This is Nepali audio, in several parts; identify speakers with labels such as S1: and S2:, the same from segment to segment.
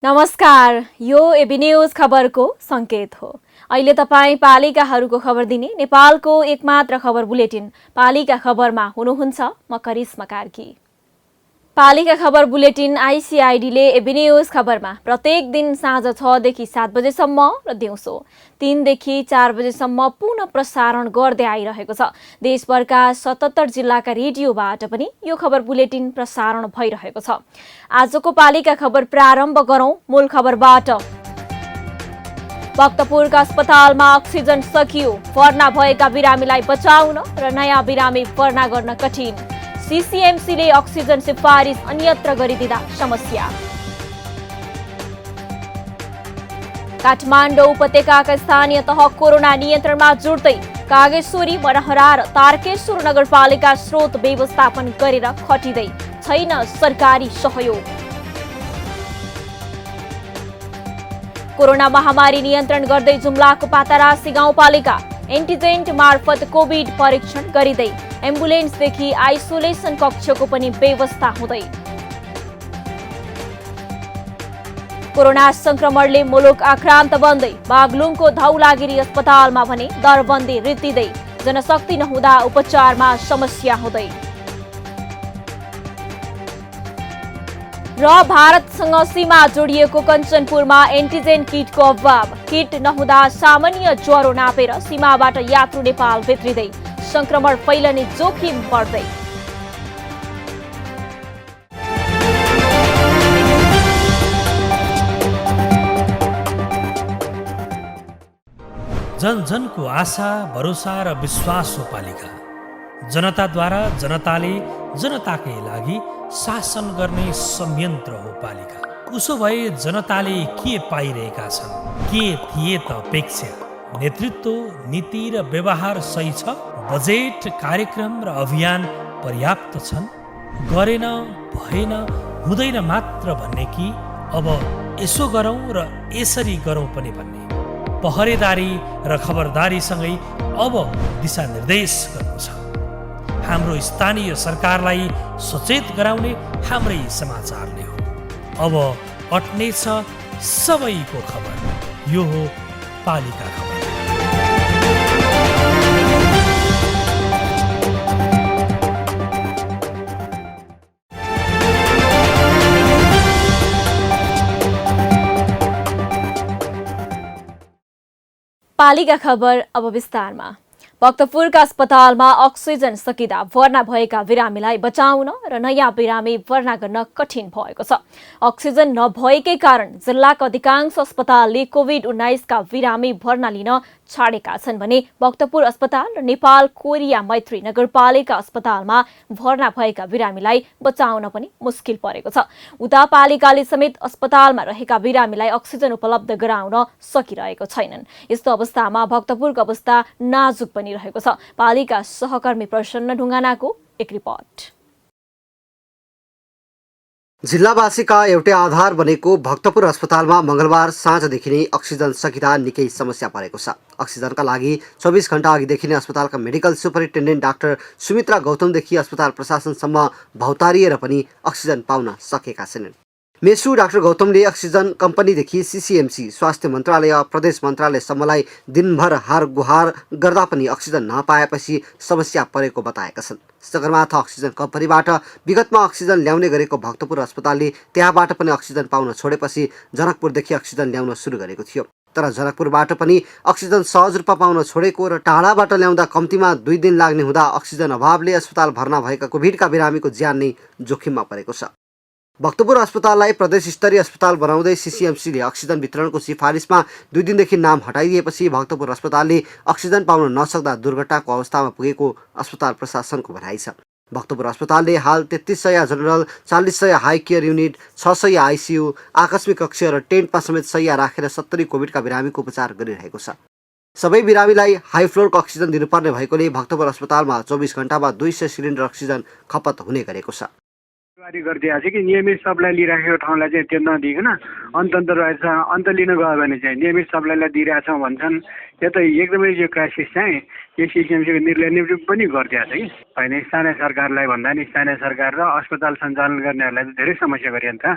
S1: नमस्कार, यो एबी न्यूज खबरको संकेत हो। अहिले तपाईँ पालिकाहरूको खबर दिने नेपालको एकमात्र खबर बुलेटिन पालिका खबरमा हुनुहुन्छ। म करिश्मा कार्की। पालिका खबर बुलेटिन आइसिआइडीले एबी न्यूज खबरमा प्रत्येक दिन साँझ 6 देखि 7 बजेसम्म र दिउँसो 3 देखि 4 बजेसम्म पुनः प्रसारण गर्दै आइरहेको छ। देशभरका 77 जिल्लाका रेडियोबाट पनि यो खबर बुलेटिन प्रसारण भइरहेको छ। आजको पालिका खबर प्रारम्भ गरौं मूल खबरबाट। भक्तपुरका अस्पतालमा अक्सिजन सकियो, भर्ना भएका बिरामीलाई बचाउन र नयाँ बिरामी भर्ना गर्न कठिन। सीसीएमसीले अक्सिजन सिफारिस अन्यत्र गरिदिँदा समस्या। काठमाडौँ उपत्यकाका स्थानीय तह कोरोना नियन्त्रणमा जुट्दै कागेश्वरी, बनहरा र तारकेश्वर नगरपालिका स्रोत व्यवस्थापन गरेर खटिँदै छैन सरकारी सहयोग। कोरोना महामारी नियन्त्रण गर्दै जुम्लाको पातारासी गाउँपालिका एन्टिजेन्ट मार्फत कोभिड परीक्षण गरिँदै एम्बुलेन्सदेखि आइसोलेसन कक्षको पनि व्यवस्था हुँदै। कोरोना संक्रमणले मुलुक आक्रान्त बन्दै बागलुङको धौलागिरी अस्पतालमा भने दरबन्दी रित्तिँदै जनशक्ति नहुँदा उपचारमा समस्या हुँदै। र भारतसँग सीमा जोडिएको कञ्चनपुरमा एन्टिजेन किटको अभाव, किट नहुँदा सामान्य ज्वरो नापेर सीमाबाट यात्रु नेपाल भित्रिँदै संक्रमण फैलने जोखिम बढ्दै।
S2: जन जनको आशा, भरोसा र विश्वास हो पालिका। जनताद्वारा जनताले जनताकै लागि शासन गर्ने संयन्त्र हो पालिका। उसो भए जनताले के पाइरहेका छन्? के थिए त अपेक्षा? नेतृत्व, नीति र व्यवहार सही छ? बजेट, कार्यक्रम र अभियान पर्याप्त छन्? गरेन, भएन, हुँदैन मात्र भन्ने कि अब यसो गरौँ र यसरी गरौँ पनि भन्ने? पहरेदारी र खबरदारीसँगै अब दिशानिर्देश गर्नु छ। हाम्रो स्थानीय सरकारलाई सचेत गराउने हाम्रै समाचारले हो। अब अट्नेछ सबैको खबर। यो हो पालिका खबर।
S1: पालिका खबर अब विस्तारमा। भक्तपुरका अस्पतालमा अक्सिजन सकिँदा भर्ना भएका बिरामीलाई बचाउन र नयाँ बिरामी भर्ना गर्न कठिन भएको छ। अक्सिजन नभएकै कारण जिल्लाका अधिकांश अस्पतालले कोभिड-19 का बिरामी भर्ना लिन छाडेका छन् भने भक्तपुर अस्पताल र नेपाल कोरिया मैत्री नगरपालिका अस्पतालमा भर्ना भएका बिरामीलाई बचाउन पनि मुस्किल परेको छ। उता पालिकाले समेत अस्पतालमा रहेका बिरामीलाई अक्सिजन उपलब्ध गराउन सकिरहेको छैनन्। यस्तो अवस्थामा भक्तपुरको अवस्था नाजुक बनिरहेको छ। पालिका सहकर्मी प्रसन्न ढुङ्गानाको एक रिपोर्ट।
S3: जिल्लावासीका एउटै आधार बनेको भक्तपुर अस्पतालमा मंगलबार साँझदेखि नै अक्सिजन सकिँदा निकै समस्या परेको छ। अक्सिजनका लागि 24 घण्टा अघिदेखि नै अस्पतालका मेडिकल सुपरिन्टेन्डेन्ट डाक्टर सुमित्रा गौतमदेखि अस्पताल प्रशासनसम्म भौतारिएर पनि अक्सिजन पाउन सकेका छैनन्। मेसु डाक्टर गौतमले अक्सिजन कम्पनीदेखि सीसीएमसी, स्वास्थ्य मन्त्रालय, प्रदेश मन्त्रालयसम्मलाई दिनभर हार गुहार गर्दा पनि अक्सिजन नपाएपछि समस्या परेको बताएका छन्। सगरमाथा अक्सिजन कम्पनीबाट विगतमा अक्सिजन ल्याउने गरेको भक्तपुर अस्पतालले त्यहाँबाट पनि अक्सिजन पाउन छोडेपछि जनकपुरदेखि अक्सिजन ल्याउन सुरु गरेको थियो। तर जनकपुरबाट पनि अक्सिजन सहज रूपमा पाउन छोडेको र टाढाबाट ल्याउँदा कम्तीमा 2 दिन लाग्ने हुँदा अक्सिजन अभावले अस्पताल भर्ना भएका कोभिडका बिरामीको ज्यान नै जोखिममा परेको छ। भक्तपुर अस्पताललाई प्रदेश स्तरीय अस्पताल बनाउँदै सीसीएमसीले अक्सिजन वितरणको सिफारिसमा 2 दिनदेखि नाम हटाइदिएपछि भक्तपुर अस्पतालले अक्सिजन पाउन नसक्दा दुर्घटनाको अवस्थामा पुगेको अस्पताल प्रशासनको भनाइ छ। भक्तपुर अस्पतालले हाल 3300 general, 4000 high care unit, 600 ICU, आकस्मिक कक्ष र टेन्टमा समेत शैय्या राखेर 70 कोभिडका बिरामीको उपचार गरिरहेको छ। सबै बिरामीलाई हाई फ्लोरको अक्सिजन दिनुपर्ने भएकोले भक्तपुर अस्पतालमा 24 घण्टामा 200 सिलिन्डर अक्सिजन खपत हुने गरेको छ।
S4: वारी गरिदिएको छ कि नियमित सप्लाई लिइराखेको ठाउँलाई चाहिँ त्यो नदिइकन अन्त रहेछ, अन्त लिन गयो भने चाहिँ नियमित सप्लाईलाई दिइरहेछौँ भन्छन्। यो त एकदमै यो क्राइसिस चाहिँ यो सिसिएमसीको निर्णयले पनि गरिदिएको छ कि होइन। स्थानीय सरकारलाई भन्दा नि स्थानीय सरकार र अस्पताल सञ्चालन गर्नेहरूलाई त धेरै समस्या गरे नि त।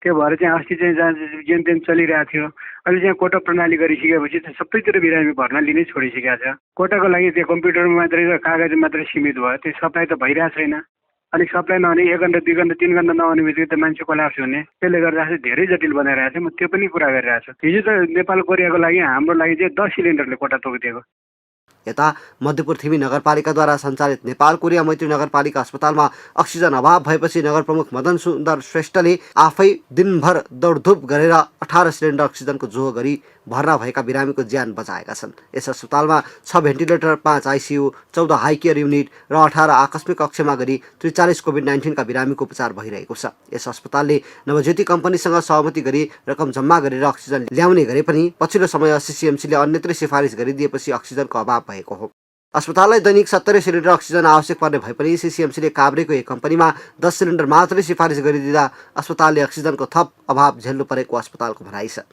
S4: त्यो भएर चाहिँ अस्ति चाहिँ जहाँ जेन तेन चलिरहेको थियो, अहिले चाहिँ कोटा प्रणाली गरिसकेपछि सबैतिर बिरामी भर्ना लिनै छोडिसकेको छ। कोटाको लागि त्यो कम्प्युटरमा मात्रै र कागज मात्रै सीमित भयो, त्यो सप्लाई त भइरहेको छैन। अलिक सप्लाई नहुने 1 घन्टा 2 घन्टा 3 घन्टा नआउने बित्तिकै त मान्छे कोल्याप्स हुने, त्यसले गर्दा चाहिँ धेरै जटिल बनाइरहेको छ। म त्यो पनि कुरा गरिरहेको छु। हिजो त नेपाल कोरियाको लागि हाम्रो लागि चाहिँ 10 सिलिन्डरले कोटा तोकिदिएको।
S3: यता मध्यपुर थिमी नगरपालिकाद्वारा सञ्चालित नेपाल कोरिया मैत्री नगरपालिका अस्पतालमा अक्सिजन अभाव भएपछि नगर प्रमुख मदन सुन्दर श्रेष्ठले आफै दिनभर दौडधुप गरेर 18 सिलिन्डर अक्सिजनको जोहो गरी भर्ना भएका बिरामीको ज्यान बचाएका छन्। यस अस्पतालमा 6 ventilator, 5 ICU, 14 high care unit र 18 आकस्मिक कक्षमा गरी 43 कोभिड-19 का बिरामीको उपचार भइरहेको छ। यस अस्पतालले नवज्योति कम्पनीसँग सहमति गरी रकम जम्मा गरेर अक्सिजन ल्याउने गरे पनि पछिल्लो समय सिसिएमसीले अन्यत्रै सिफारिस गरिदिएपछि अक्सिजनको अभाव भएको हो। अस्पताललाई दैनिक 70 सिलिन्डर अक्सिजन आवश्यक पर्ने भए पनि सिसिएमसीले काभ्रेको एक कम्पनीमा 10 सिलिन्डर मात्रै सिफारिस गरिदिँदा अस्पतालले अक्सिजनको थप अभाव झेल्नु परेको अस्पतालको भनाइ छ।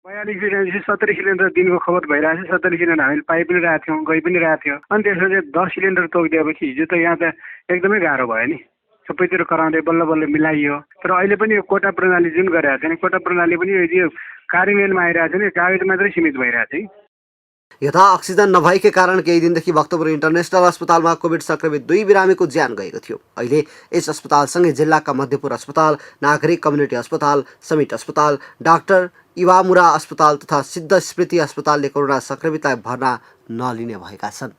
S4: 42 सिलिन्डर 70 सिलिन्डर दिनको खपत भइरहेको छ। 70 सिलिन्डर हामीले पाइ पनि रहेको थियौँ, गइ पनि रहेको थियो। अनि त्यसपछि 10 सिलिन्डर तोकिदिएपछि हिजो त यहाँ त एकदमै गाह्रो भयो नि। सबैतिर कराउँदै बल्ल बल्ल मिलाइयो। तर अहिले पनि यो कोटा प्रणाली जुन गरिरहेको छ नि, कोटा प्रणाली पनि यो कार्यान्वयनमा आइरहेको छ नि, कागज मात्रै सीमित भइरहेको छ।
S3: यता अक्सिजन नभएकै कारण केही दिनदेखि भक्तपुर इन्टरनेसनल अस्पतालमा कोभिड संक्रमित 2 बिरामीको ज्यान गएको थियो। अहिले यस अस्पतालसँगै जिल्लाका मध्यपुर अस्पताल, नागरिक कम्युनिटी अस्पताल, समिट अस्पताल, डाक्टर इवामुरा अस्पताल तथा सिद्ध स्मृति अस्पतालले कोरोना संक्रमितलाई भर्ना नलिने भएका छन्।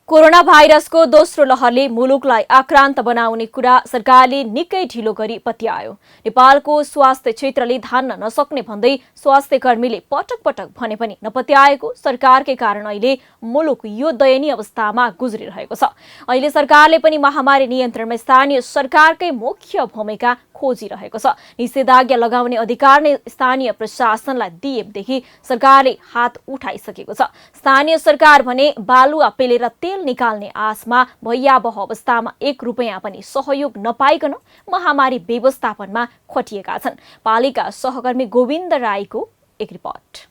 S1: कोरोना भाइरसको दोस्रो लहरले मुलुकलाई आक्रान्त बनाउने कुरा सरकारले निकै ढिलो गरी पत्यायो। नेपालको स्वास्थ्य क्षेत्रले धान्न नसक्ने भन्दै स्वास्थ्य कर्मीले पटक पटक भने पनि नपत्याएको सरकारकै कारण अहिले मुलुक यो दयनीय अवस्थामा गुज्रिरहेको छ। अहिले सरकारले पनि महामारी नियन्त्रणमा स्थानीय सरकारकै मुख्य भूमिका खोजिरहेको छ। निषेधाज्ञा लगाउने अधिकार नै स्थानीय प्रशासनलाई दिएदेखि सरकारले हात उठाइसकेको छ। स्थानीय सरकार भने बालुवा पेलेर तेल निकाल्ने आशमा भयावह अवस्थामा 1 रुपैयाँ पनि सहयोग नपाइकन महामारी व्यवस्थापनमा खटिएका छन्। पालिका सहकर्मी गोविन्द राईको एक रिपोर्ट।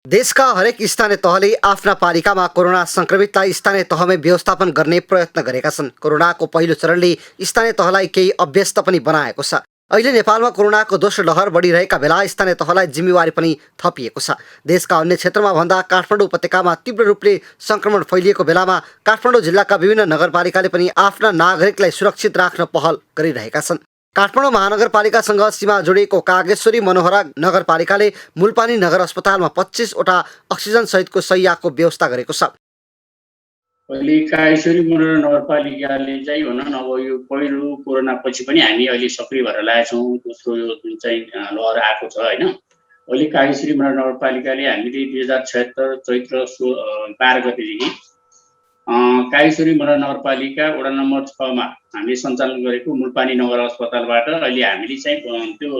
S3: देशका हरेक स्थानीय तहले आफ्ना पालिकामा कोरोना संक्रमितलाई स्थानीय तहमै व्यवस्थापन गर्ने प्रयत्न गरेका छन्। कोरोनाको पहिलो चरणले स्थानीय तहलाई केही अभ्यस्त पनि बनाएको छ। अहिले नेपालमा कोरोनाको दोस्रो लहर बढिरहेका बेला स्थानीय तहलाई जिम्मेवारी पनि थपिएको छ। देशका अन्य क्षेत्रमा भन्दा काठमाडौँ उपत्यकामा तीव्र रूपले संक्रमण फैलिएको बेलामा काठमाडौँ जिल्लाका विभिन्न नगरपालिकाले पनि आफ्ना नागरिकलाई सुरक्षित राख्न पहल गरिरहेका छन्। काठमाडौँ महानगरपालिकासँग सीमा जोडिएको कागेश्वरी मनोहरा नगरपालिकाले मुलपानी नगर अस्पतालमा 25 वटा अक्सिजन सहितको शैय्याको व्यवस्था गरेको छ।
S5: अहिले कागेश्वरी मनोहरा नगरपालिकाले चाहिँ भनौँ न, अब यो पहिलो कोरोना पछि पनि हामी अहिले सक्रिय भएर लागेका छौँ। दोस्रो यो जुन चाहिँ लहर आएको छ होइन, अहिले कागेश्वरी मनोहरा नगरपालिकाले हामीले 2076 चैत्र 12 गतेदेखि कागेश्वरी मनोहरा नगरपालिका वडा नम्बर 6 मा हामीले सञ्चालन गरेको मुलपानी नगर अस्पतालबाट अहिले हामीले चाहिँ त्यो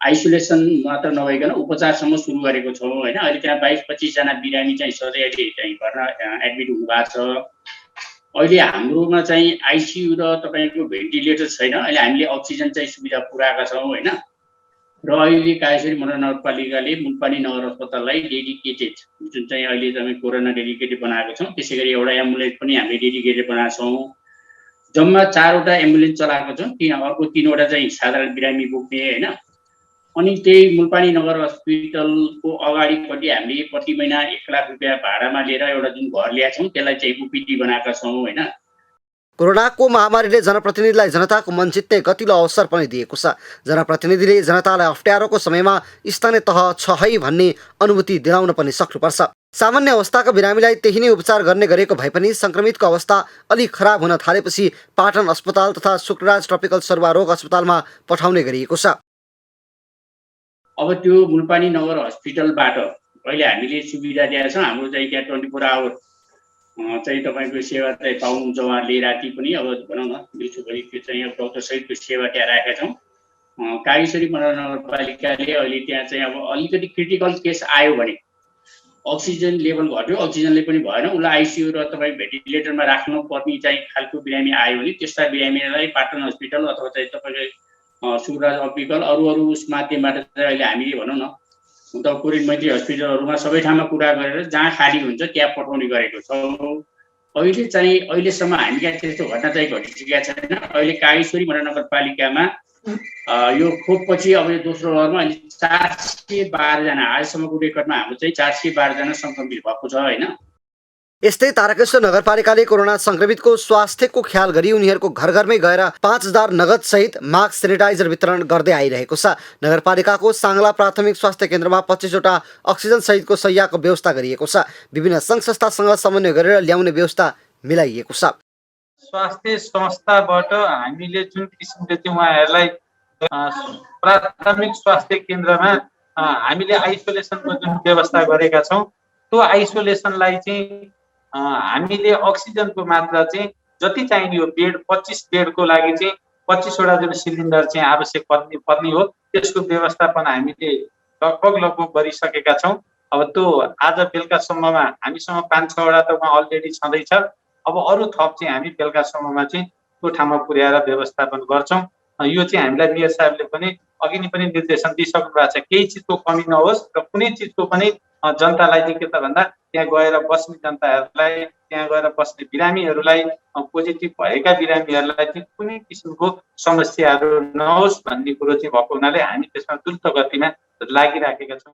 S5: आइसोलेसन मात्र नभइकन उपचारसम्म सुरु गरेको छौँ होइन। अहिले त्यहाँ 22-25 जना बिरामी चाहिँ सधैँ अहिले चाहिँ घरमा एडमिट हुनुभएको छ। अहिले हाम्रोमा चाहिँ आइसियु र तपाईँको भेन्टिलेटर छैन। अहिले हामीले अक्सिजन चाहिँ सुविधा पुऱ्याएका छौँ होइन। र अहिले कागेश्वरी मनोहरा नगरपालिकाले मुलपानी नगर अस्पताललाई डेडिकेटेड जुन चाहिँ अहिले तपाईँ कोरोना डेडिकेटेड बनाएको छौँ, त्यसै गरी एउटा एम्बुलेन्स पनि हामीले डेडिकेटेड बनाएको छौँ। जम्मा 4 वटा एम्बुलेन्स चलाएको छौँ। अर्को 3 वटा चाहिँ साधारण बिरामी बोक्ने होइन। अनि त्यही मुलपानी नगर हस्पिटलको अगाडिपट्टि हामीले प्रति महिना 1 लाख रुपियाँ भाडामा लिएर एउटा जुन घर ल्याएको छौँ त्यसलाई चाहिँ ओपिडी बनाएका छौँ होइन।
S3: कोरोनाको महामारीले जनप्रतिनिधिलाई जनताको मन जित्ने गतिलो अवसर पनि दिएको छ। जनप्रतिनिधिले जनतालाई अप्ठ्यारोको समयमा स्थानीय तह छ है भन्ने अनुभूति दिलाउन पनि सक्नुपर्छ। सामान्य अवस्थाका बिरामीलाई त्यही नै उपचार गर्ने गरेको भए पनि संक्रमितको अवस्था अलि खराब हुन थालेपछि पाटन अस्पताल तथा शुक्रराज ट्रपिकल सरुवा रोग अस्पतालमा पठाउने गरिएको छ।
S5: अब त्यो मुलपानी नगर हस्पिटलबाट अहिले हामीले सुविधा दिएका छौँ। हाम्रो चाहिँ त्यहाँ 24 आवर चाहिँ तपाईँको सेवा चाहिँ पाउनुहुन्छ उहाँहरूले। राति पनि अब भनौँ न दिउँसोभरि त्यो चाहिँ अब डक्टरसहितको सेवा त्यहाँ राखेका छौँ। कागेश्वरी महानगरपालिकाले अहिले त्यहाँ चाहिँ अब अलिकति क्रिटिकल केस आयो भने अक्सिजन लेभल घट्यो, अक्सिजनले पनि भएन, उसलाई आइसियू र तपाईँ भेन्टिलेटरमा राख्नु पर्ने चाहिँ खालको बिरामी आयो भने त्यस्ता बिरामीलाई पाटन हस्पिटल अथवा चाहिँ तपाईँले सुरराज हस्पिटल अरू उस माध्यमबाट चाहिँ अहिले हामीले भनौँ न हुन त कुरिन मैत्री हस्पिटलहरूमा सबै ठाउँमा कुरा गरेर जहाँ खाली हुन्छ त्यहाँ पठाउने गरेको छौँ। अहिले चाहिँ अहिलेसम्म हामीलाई त्यस्तो घटना चाहिँ घटिसकेका छैन। अहिले कागेश्वरी महानगरपालिकामा यो खोपपछि अब यो दोस्रो लहरमा अहिले 412 जना आजसम्मको रेकर्डमा हाम्रो चाहिँ 412 जना सङ्क्रमित भएको छ होइन।
S3: यस्तै तारकेश्वर नगरपालिकाले कोरोना संक्रमितको स्वास्थ्यको ख्याल गरी उनीहरूको घर घरमै गएर 5000 नगद सहित मास्क सेनिटाइजर वितरण गर्दै आइरहेको छ। नगरपालिकाको साङ्ला प्राथमिक स्वास्थ्य केन्द्रमा 25 वटा अक्सिजन सहितको शय्याको व्यवस्था गरिएको छ। विभिन्न सङ्घ संस्थासँग समन्वय गरेर ल्याउने व्यवस्था मिलाइएको छ।
S6: स्वास्थ्य संस्थाबाट हामीले जुन किसिमले चाहिँ उहाँहरूलाई प्राथमिक स्वास्थ्य केन्द्रमा हामीले आइसोलेसनको जुन व्यवस्था गरेका छौँ त्यो आइसोलेसनलाई चाहिँ हामीले अक्सिजनको मात्रा चाहिँ जति चाहिने हो बेड 25 बेडको लागि चाहिँ 25 वटा जुन सिलिन्डर चाहिँ आवश्यक पर्ने हो त्यसको व्यवस्थापन हामीले लगभग गरिसकेका छौँ। अब त्यो आज बेलुकासम्ममा हामीसँग 5-6 वटा त उहाँ अलरेडी छँदैछ। अब अरू थप चाहिँ हामी बेलुकासम्ममा चाहिँ त्यो ठाउँमा पुर्याएर व्यवस्थापन गर्छौँ। यो चाहिँ हामीलाई मेयर साहबले पनि अघि नै पनि निर्देशन दिइसक्नु भएको छ। केही चिजको कमी नहोस् र कुनै चिजको पनि जनतालाई चाहिँ के त भन्दा त्यहाँ गएर बस्ने जनताहरूलाई, त्यहाँ गएर बस्ने बिरामीहरूलाई, पोजिटिभ भएका बिरामीहरूलाई चाहिँ कुनै किसिमको समस्याहरू नहोस् भन्ने कुरो चाहिँ भएको हुनाले हामी त्यसमा द्रुत गतिमा लागिराखेका छौँ।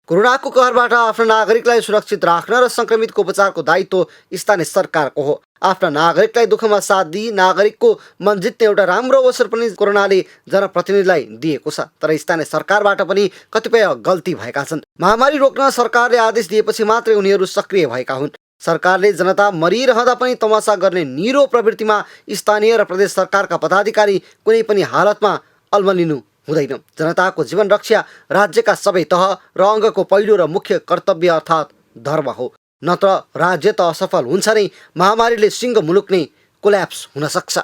S3: कोरोनाको कहरबाट आफ्ना नागरिकलाई सुरक्षित राख्न र संक्रमितको उपचारको दायित्व स्थानीय सरकारको हो। आफ्ना नागरिकलाई दुःखमा साथ दिई नागरिकको मन जित्ने एउटा राम्रो अवसर पनि कोरोनाले जनप्रतिनिधिलाई दिएको छ। तर स्थानीय सरकारबाट पनि कतिपय गल्ती भएका छन्। महामारी रोक्न सरकारले आदेश दिएपछि मात्रै उनीहरू सक्रिय भएका हुन्। सरकारले जनता मरिरहँदा पनि तमासा गर्ने निरो प्रवृत्तिमा स्थानीय र प्रदेश सरकारका पदाधिकारी कुनै पनि हालतमा अल्मलिनु हुँदैन। जनताको जीवन रक्षा राज्यका सबै तह र अङ्गको पहिलो र मुख्य कर्तव्य अर्थात् धर्म हो। नत्र राज्य त असफल हुन्छ नै, महामारीले सिंह मुलुक नै कोल्याप्स हुन सक्छ।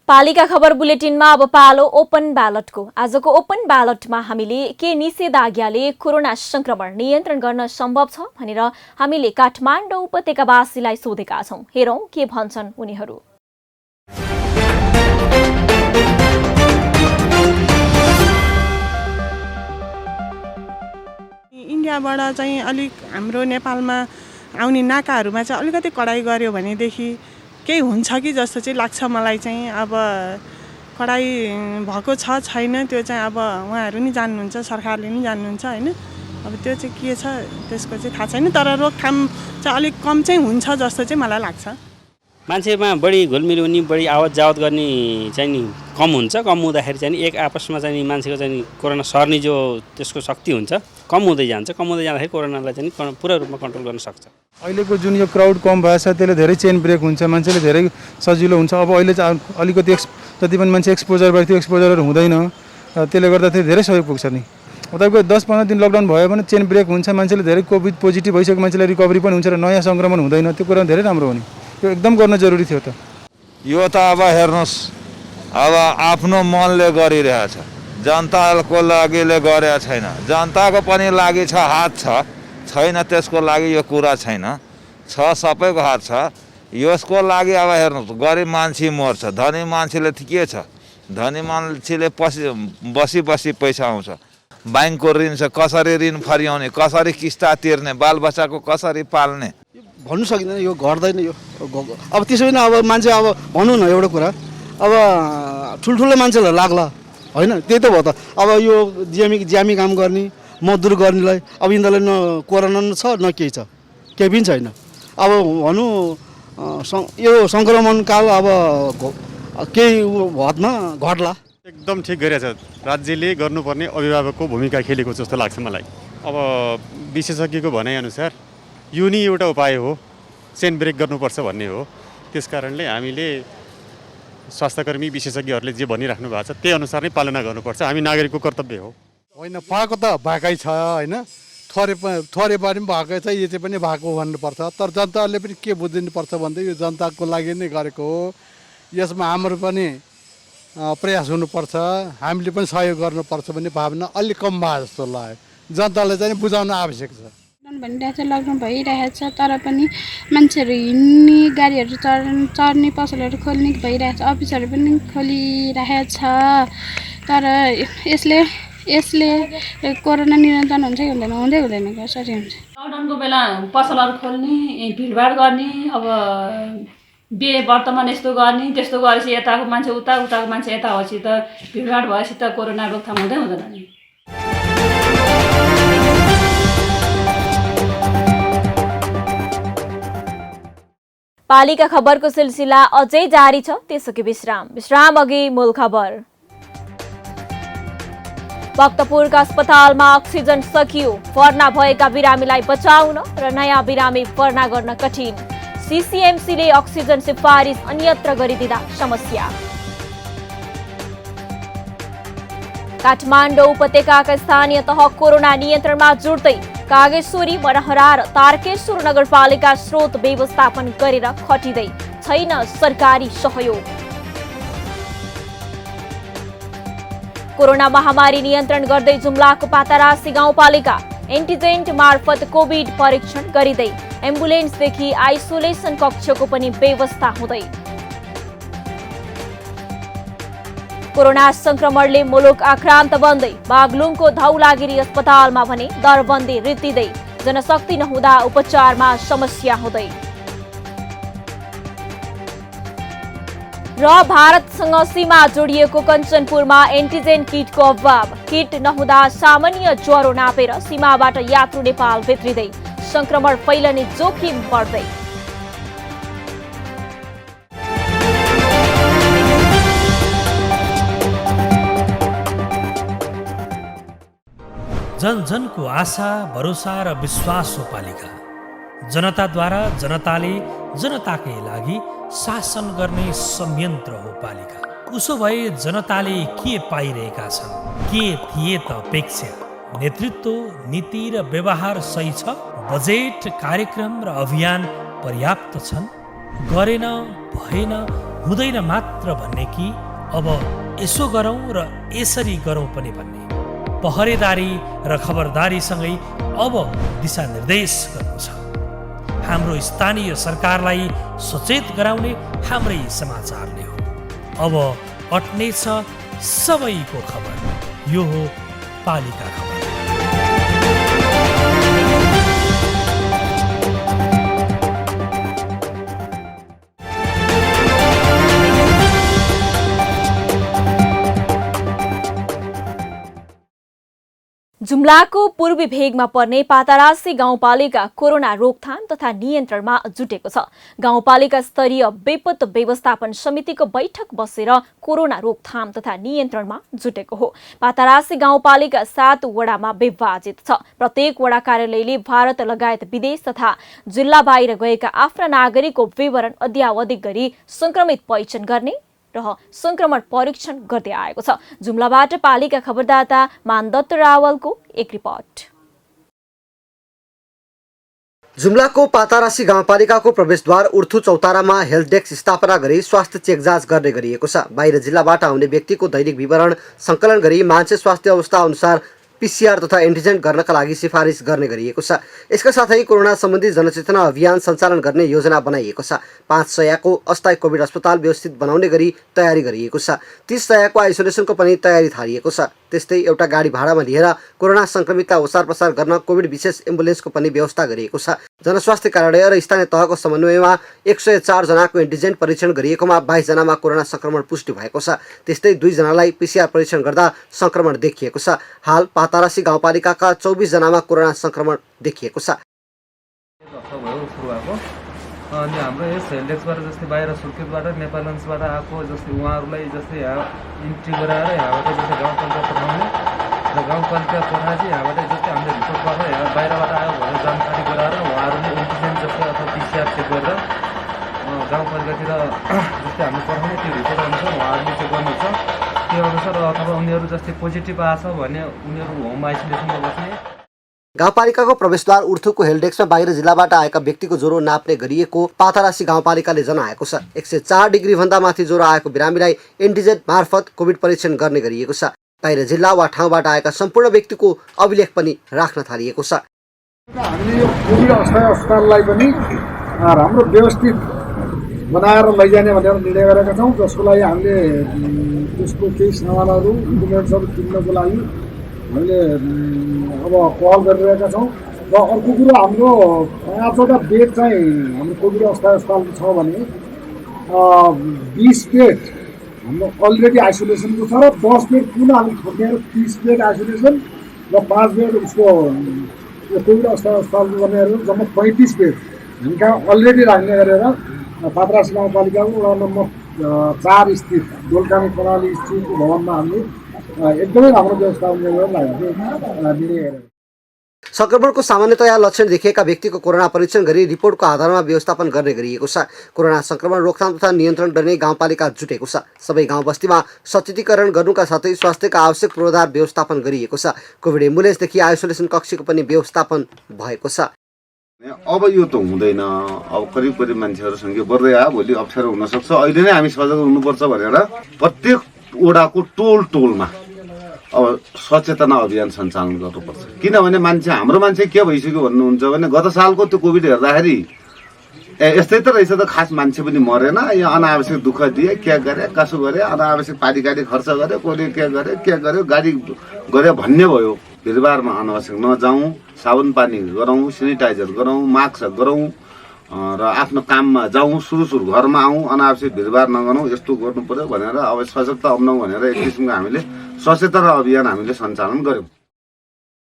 S1: पालिका खबर बुलेटिनमा अब पालो ओपन ब्यालटको। आजको ओपन ब्यालटमा हामीले के निषेधाज्ञाले कोरोना संक्रमण नियन्त्रण गर्न सम्भव छ भनेर हामीले काठमाडौँ उपत्यकावासीलाई सोधेका छौं। हेरौं के भन्छन् उनीहरू।
S7: इन्डियाबाट चाहिँ अलिक हाम्रो नेपालमा आउने नाकाहरूमा चाहिँ अलिकति कडाई गर्यो भनेदेखि केही हुन्छ कि जस्तो चाहिँ लाग्छ मलाई चाहिँ। अब कडाई भएको छ छैन त्यो चाहिँ अब उहाँहरू नि जान्नुहुन्छ, सरकारले नि जान्नुहुन्छ होइन। अब त्यो चाहिँ के छ त्यसको चाहिँ थाहा छैन, तर रोकथाम चाहिँ अलिक कम चाहिँ हुन्छ जस्तो चाहिँ मलाई लाग्छ।
S8: मान्छेमा बढी घुलमिल हुने, बढी आवत जावत गर्ने चाहिँ नि कम हुन्छ। कम हुँदाखेरि चाहिँ एक आपसमा चाहिँ मान्छेको चाहिँ कोरोना सर्ने जो त्यसको शक्ति हुन्छ कम हुँदै जान्छ। कम हुँदै जाँदाखेरि कोरोनालाई चाहिँ पुरा रूपमा कन्ट्रोल गर्न सक्छ।
S9: अहिलेको जुन यो क्राउड कम भएछ त्यसले धेरै चेन ब्रेक हुन्छ, मान्छेले धेरै सजिलो हुन्छ। अब अहिले चाहिँ अलिकति जति पनि मान्छे एक्सपोजर भएको थियो एक्सपोजरहरू हुँदैन, त्यसले गर्दाखेरि धेरै सहयोग पुग्छ नि। तपाईँको 10-15 दिन लकडाउन भयो भने चेन ब्रेक हुन्छ, मान्छेले धेरै कोभिड पोजिटिभ भइसकेको मान्छेलाई रिकभरी पनि हुन्छ र नयाँ सङ्क्रमण हुँदैन। त्यो कुरा धेरै राम्रो हो नि, यो एकदम गर्न जरुरी थियो त।
S10: यो त अब हेर्नुहोस्, अब आफ्नो मनले गरिरहेछ, जनताको लागिले गरेको छैन। जनताको पनि लागि छ, हात छ, छैन त्यसको लागि यो कुरा छैन, छ सबैको हात छ। यसको लागि अब हेर्नुहोस् गरिब मान्छे मर्छ, धनी मान्छेले के छ, धनी मान्छेले बसी पैसा आउँछ। ब्याङ्कको ऋण छ, कसरी ऋण फर्याउने, कसरी किस्ता तिर्ने, बालबच्चाको कसरी पाल्ने
S11: भन्नु सकिँदैन। यो घट्दैन यो। अब त्यसो पनि अब मान्छे अब भनौँ न एउटा कुरा, अब ठुल्ठुलो मान्छेलाई लाग्ला होइन, त्यही त भयो त। अब यो ज्यामी काम गर्ने मजदुर गर्नेलाई अब यिनीहरूलाई न कोरोना छ न केही छ, केही पनि छैन। अब भनौँ यो सङ्क्रमण काल अब केही हदमा घट्ला।
S12: एकदम ठिक गरेछ राज्यले, गर्नुपर्ने अभिभावकको भूमिका खेलेको जस्तो लाग्छ मलाई। अब विशेषज्ञको भनाइअनुसार यो नि एउटा उपाय हो, चेन ब्रेक गर्नुपर्छ भन्ने हो। त्यस कारणले हामीले स्वास्थ्यकर्मी विशेषज्ञहरूले जे भनिराख्नु भएको छ त्यही अनुसार नै पालना गर्नुपर्छ, हामी नागरिकको कर्तव्य हो।
S13: होइन पाएको त भएकै छ होइन,
S11: थोरै पनि भएको छ, यो चाहिँ पनि भएको भन्नुपर्छ। तर जनताले पनि के बुझिदिनुपर्छ भन्दै यो जनताको लागि नै गरेको हो। यसमा हाम्रो पनि प्रयास हुनुपर्छ, हामीले पनि सहयोग गर्नुपर्छ भन्ने भावना अलिक कम भयो जस्तो लाग्यो। जनतालाई चाहिँ बुझाउन आवश्यक छ।
S13: भनिरहेछ, लकडाउन भइरहेछ तर पनि मान्छेहरू हिँड्ने, गाडीहरू चढ्ने, पसलहरू खोल्ने भइरहेछ, अफिसहरू पनि खोलिरहेछ। तर यसले कोरोना नियन्त्रण हुन्छ कि हुँदैन? हुँदैन कसरी हुन्छ?
S14: लकडाउनको बेला पसलहरू खोल्ने, भिडभाड गर्ने, अब वर्तमान यस्तो गर्ने, त्यस्तो गरेपछि यताको मान्छे उता, उताको मान्छे यता होपछि त भिडभाड भएपछि त कोरोना रोकथाम हुँदैन नि।
S1: पालिका खबरको सिलसिला अझै जारी छ, त्यसअघि विश्राम अघि मूल खबर। भक्तपुरका अस्पतालमा अक्सिजन सकियो, भर्ना भएका बिरामीलाई बचाउन र नयाँ बिरामी भर्ना गर्न कठिन। सीसीएमसीले अक्सिजन सिफारिस अन्यत्र गरिदिँदा समस्या। काठमाडौँ उपत्यकाका स्थानीय तह कोरोना नियन्त्रणमा जुट्दै कागेश्वरी, मनहरा र तारकेश्वर नगरपालिका स्रोत व्यवस्थापन गरेर खटिँदै छैन सरकारी सहयोग। कोरोना महामारी नियन्त्रण गर्दै जुम्लाको पातारासी गाउँपालिका एन्टिजेन्ट मार्फत कोभिड परीक्षण गरिँदै एम्बुलेन्सदेखि आइसोलेसन कक्षको पनि व्यवस्था हुँदै। कोरोना संक्रमणले मुलुक आक्रान्त बन्दै बागलुङको धौलागिरी अस्पतालमा भने दरबन्दी रित्तिँदै जनशक्ति नहुँदा उपचारमा समस्या हुँदै। र भारतसँग सीमा जोडिएको कञ्चनपुरमा एन्टिजेन किटको अभाव, किट नहुँदा सामान्य ज्वरो नापेर सीमाबाट यात्रु नेपाल भित्रिँदै संक्रमण फैलने जोखिम बढ्दै।
S2: जनजनको आशा, भरोसा र विश्वास हो पालिका। जनताद्वारा जनताले जनताकै लागि शासन गर्ने संयन्त्र हो पालिका। उसो भए जनताले के पाइरहेका छन्? के थिए त अपेक्षा? नेतृत्व, नीति र व्यवहार सही छ? बजेट, कार्यक्रम र अभियान पर्याप्त छन्? गरेन, भएन, हुँदैन मात्र भन्ने कि अब यसो गरौँ र यसरी गरौँ पनि भन्ने? पहरेदारी र खबरदारीसँगै अब दिशानिर्देश गर्नु छ। हाम्रो स्थानीय सरकारलाई सचेत गराउने हाम्रै समाचारले हो। अब अट्नेछ सबैको खबर, यो हो पालिका खबर।
S1: जुम्लाको पूर्वी भेगमा पर्ने पातारासी गाउँपालिका कोरोना रोकथाम तथा नियन्त्रणमा जुटेको छ। गाउँपालिका स्तरीय विपद व्यवस्थापन समितिको बैठक बसेर कोरोना रोकथाम तथा नियन्त्रणमा जुटेको हो। पातारासी गाउँपालिका 7 वडामा विभाजित छ। प्रत्येक वडा कार्यालयले भारत लगायत विदेश तथा जिल्ला बाहिर गएका आफ्ना नागरिकको विवरण अद्यावधिक गरी संक्रमित पहिचान गर्ने र संक्रमण परीक्षण गर्दै आएको छ। जुम्लाबाट पालिका खबरदाता मानदत्त रावलको एक रिपोर्ट।
S3: जुम्लाको पातारासी गाउँपालिकाको प्रवेशद्वार उर्थु चौतारामा हेल्थ डेस्क स्थापना गरी स्वास्थ्य चेक जाँच गर्ने गरिएको छ। बाहिर जिल्लाबाट आउने व्यक्तिको दैनिक विवरण संकलन गरी मान्छे स्वास्थ्य अवस्था अनुसार पीसीआर तथा एन्टिजेन गर्नका लागि सिफारिस गर्ने गरिएको छ। यसका साथै कोरोना सम्बन्धी जनचेतना अभियान सञ्चालन गर्ने योजना बनाइएको छ। 5 सयको अस्थायी कोभिड अस्पताल व्यवस्थित बनाउने गरी तयारी गरिएको छ। 30 सयको आइसोलेसनको पनि तयारी थालिएको छ। त्यस्तै एउटा गाडी भाडामा लिएर कोरोना संक्रमितका ओसार प्रसार गर्न कोभिड विशेष एम्बुलेन्सको पनि व्यवस्था गरिएको छ। जनस्वास्थ्य कार्यालय र स्थानीय तहको समन्वयमा 104 जनाको एन्टिजेन परीक्षण गरिएकोमा 22 जनामा कोरोना संक्रमण पुष्टि भएको छ। त्यस्तै 2 जनालाई पीसीआर परीक्षण गर्दा संक्रमण देखिएको छ। हाल पातारासी गाउँपालिकाका 24 जनामा कोरोना संक्रमण देखिएको छ।
S15: अनि हाम्रो यस हेल्डेक्सबाट जस्तै बाहिर सुर्खेतबाट नेपालगञ्जबाट आएको जस्तै उहाँहरूलाई जस्तै यहाँ इन्ट्री गराएर यहाँबाट जस्तै गाउँपालिका पठाउने र गाउँपालिका पठाएपछि यहाँबाट जस्तै हामीले रिपोर्ट गरेर यहाँ बाहिरबाट आयो भनेर जानकारी गराएर उहाँहरूले एन्टिजेन जस्तै अथवा पीसीआर चेक गरेर गाउँपालिकातिर जस्तै हामीले पठाउने त्यो रिपोर्ट अनुसार उहाँहरूले चेक गर्नुहुन्छ। त्यो अनुसार अथवा उनीहरू जस्तै पोजिटिभ आएछ भने उनीहरू होम आइसोलेसनमा बस्ने।
S3: गाउँपालिकाको प्रवेशद्वार उर्थुको हेल्डेक्समा बाहिर जिल्लाबाट आएका व्यक्तिको ज्वरो नाप्ने गरिएको पाथरासी गाउँपालिकाले जनाएको छ। 104 डिग्री भन्दा माथि ज्वरो आएको बिरामीलाई एन्टिजेन मार्फत कोभिड परीक्षण गर्ने गरिएको छ। बाहिर जिल्ला वा ठाउँबाट आएका सम्पूर्ण व्यक्तिको अभिलेख पनि राख्न थालिएको छ।
S16: हामीले यो कोभिड अस्थायी अस्पताललाई पनि राम्रो व्यवस्थित बनाएर लैजाने भनेर निर्णय गरेका छौँ, जसको लागि हामीले त्यसको केही सामानहरू इक्विपमेन्ट्सहरू किन्नको लागि हामीले अब पहल गरिरहेका छौँ। र अर्को कुरो हाम्रो 5वटा बेड चाहिँ हाम्रो कोभिड अस्थायी अस्पतालको छ भने 20 बेड हाम्रो अलरेडी आइसोलेसनको छ र 10 बेड पुनः हामीले थोकेर 30 बेड आइसोलेसन र 5 बेड उसको कोभिड अस्थायी अस्पतालको गर्नेहरू जम्मा 35 बेड हामी कहाँ अलरेडी राख्ने गरेर पाथरासी गाउँपालिकाको वडा नम्बर 4 स्थित दोलकामी प्रणाली स्थित भवनमा हामीले एकदमै राम्रो व्यवस्थापन गरेर निर्णय।
S3: संक्रमणको सामान्यतया लक्षण देखिएका व्यक्तिको कोरोना परीक्षण गरी रिपोर्टको आधारमा व्यवस्थापन गर्ने गरिएको छ। कोरोना संक्रमण रोकथाम तथा नियन्त्रण गर्ने गाउँपालिका जुटेको छ। सबै गाउँ बस्तीमा सचेतीकरण गर्नुका साथै स्वास्थ्यका आवश्यक पूर्वाधार व्यवस्थापन गरिएको छ। कोभिड एम्बुलेन्सदेखि आइसोलेसन कक्षको पनि व्यवस्थापन भएको छ।
S17: अब यो त हुँदैन, अब करिब मान्छेहरू सङ्ख्या बढ्दै आयो, भोलि अप्ठ्यारो हुनसक्छ। अहिले नै हामी सजग हुनुपर्छ भनेर प्रत्येक वडाको टोलमा अब सचेतना अभियान सञ्चालन गर्नुपर्छ। किनभने हाम्रो मान्छे के भइसक्यो भन्नुहुन्छ भने गत सालको त्यो कोभिड हेर्दाखेरि यस्तै त रहेछ त, खास मान्छे पनि मरेन, यहाँ अनावश्यक दुःख दिए, के गरे कसो गरे, अनावश्यक पारिकारी खर्च गरे, कसले के गर्यो गाडी गऱ्यो भन्ने भयो। भिडभाडमा अनावश्यक नजाउँ, साबुन पानी गरौँ, सेनिटाइजर गरौँ, मास्क गरौँ र आफ्नो काममा जाउँ, सुरु घरमा आउँ, अनावश्यक भिडभाड नगरौँ, यस्तो गर्नु पर्यो भनेर अब सजगता अपनाउँ भनेर एक किसिमको हामीले सचेतना अभियान हामीले सञ्चालन गर्यौँ।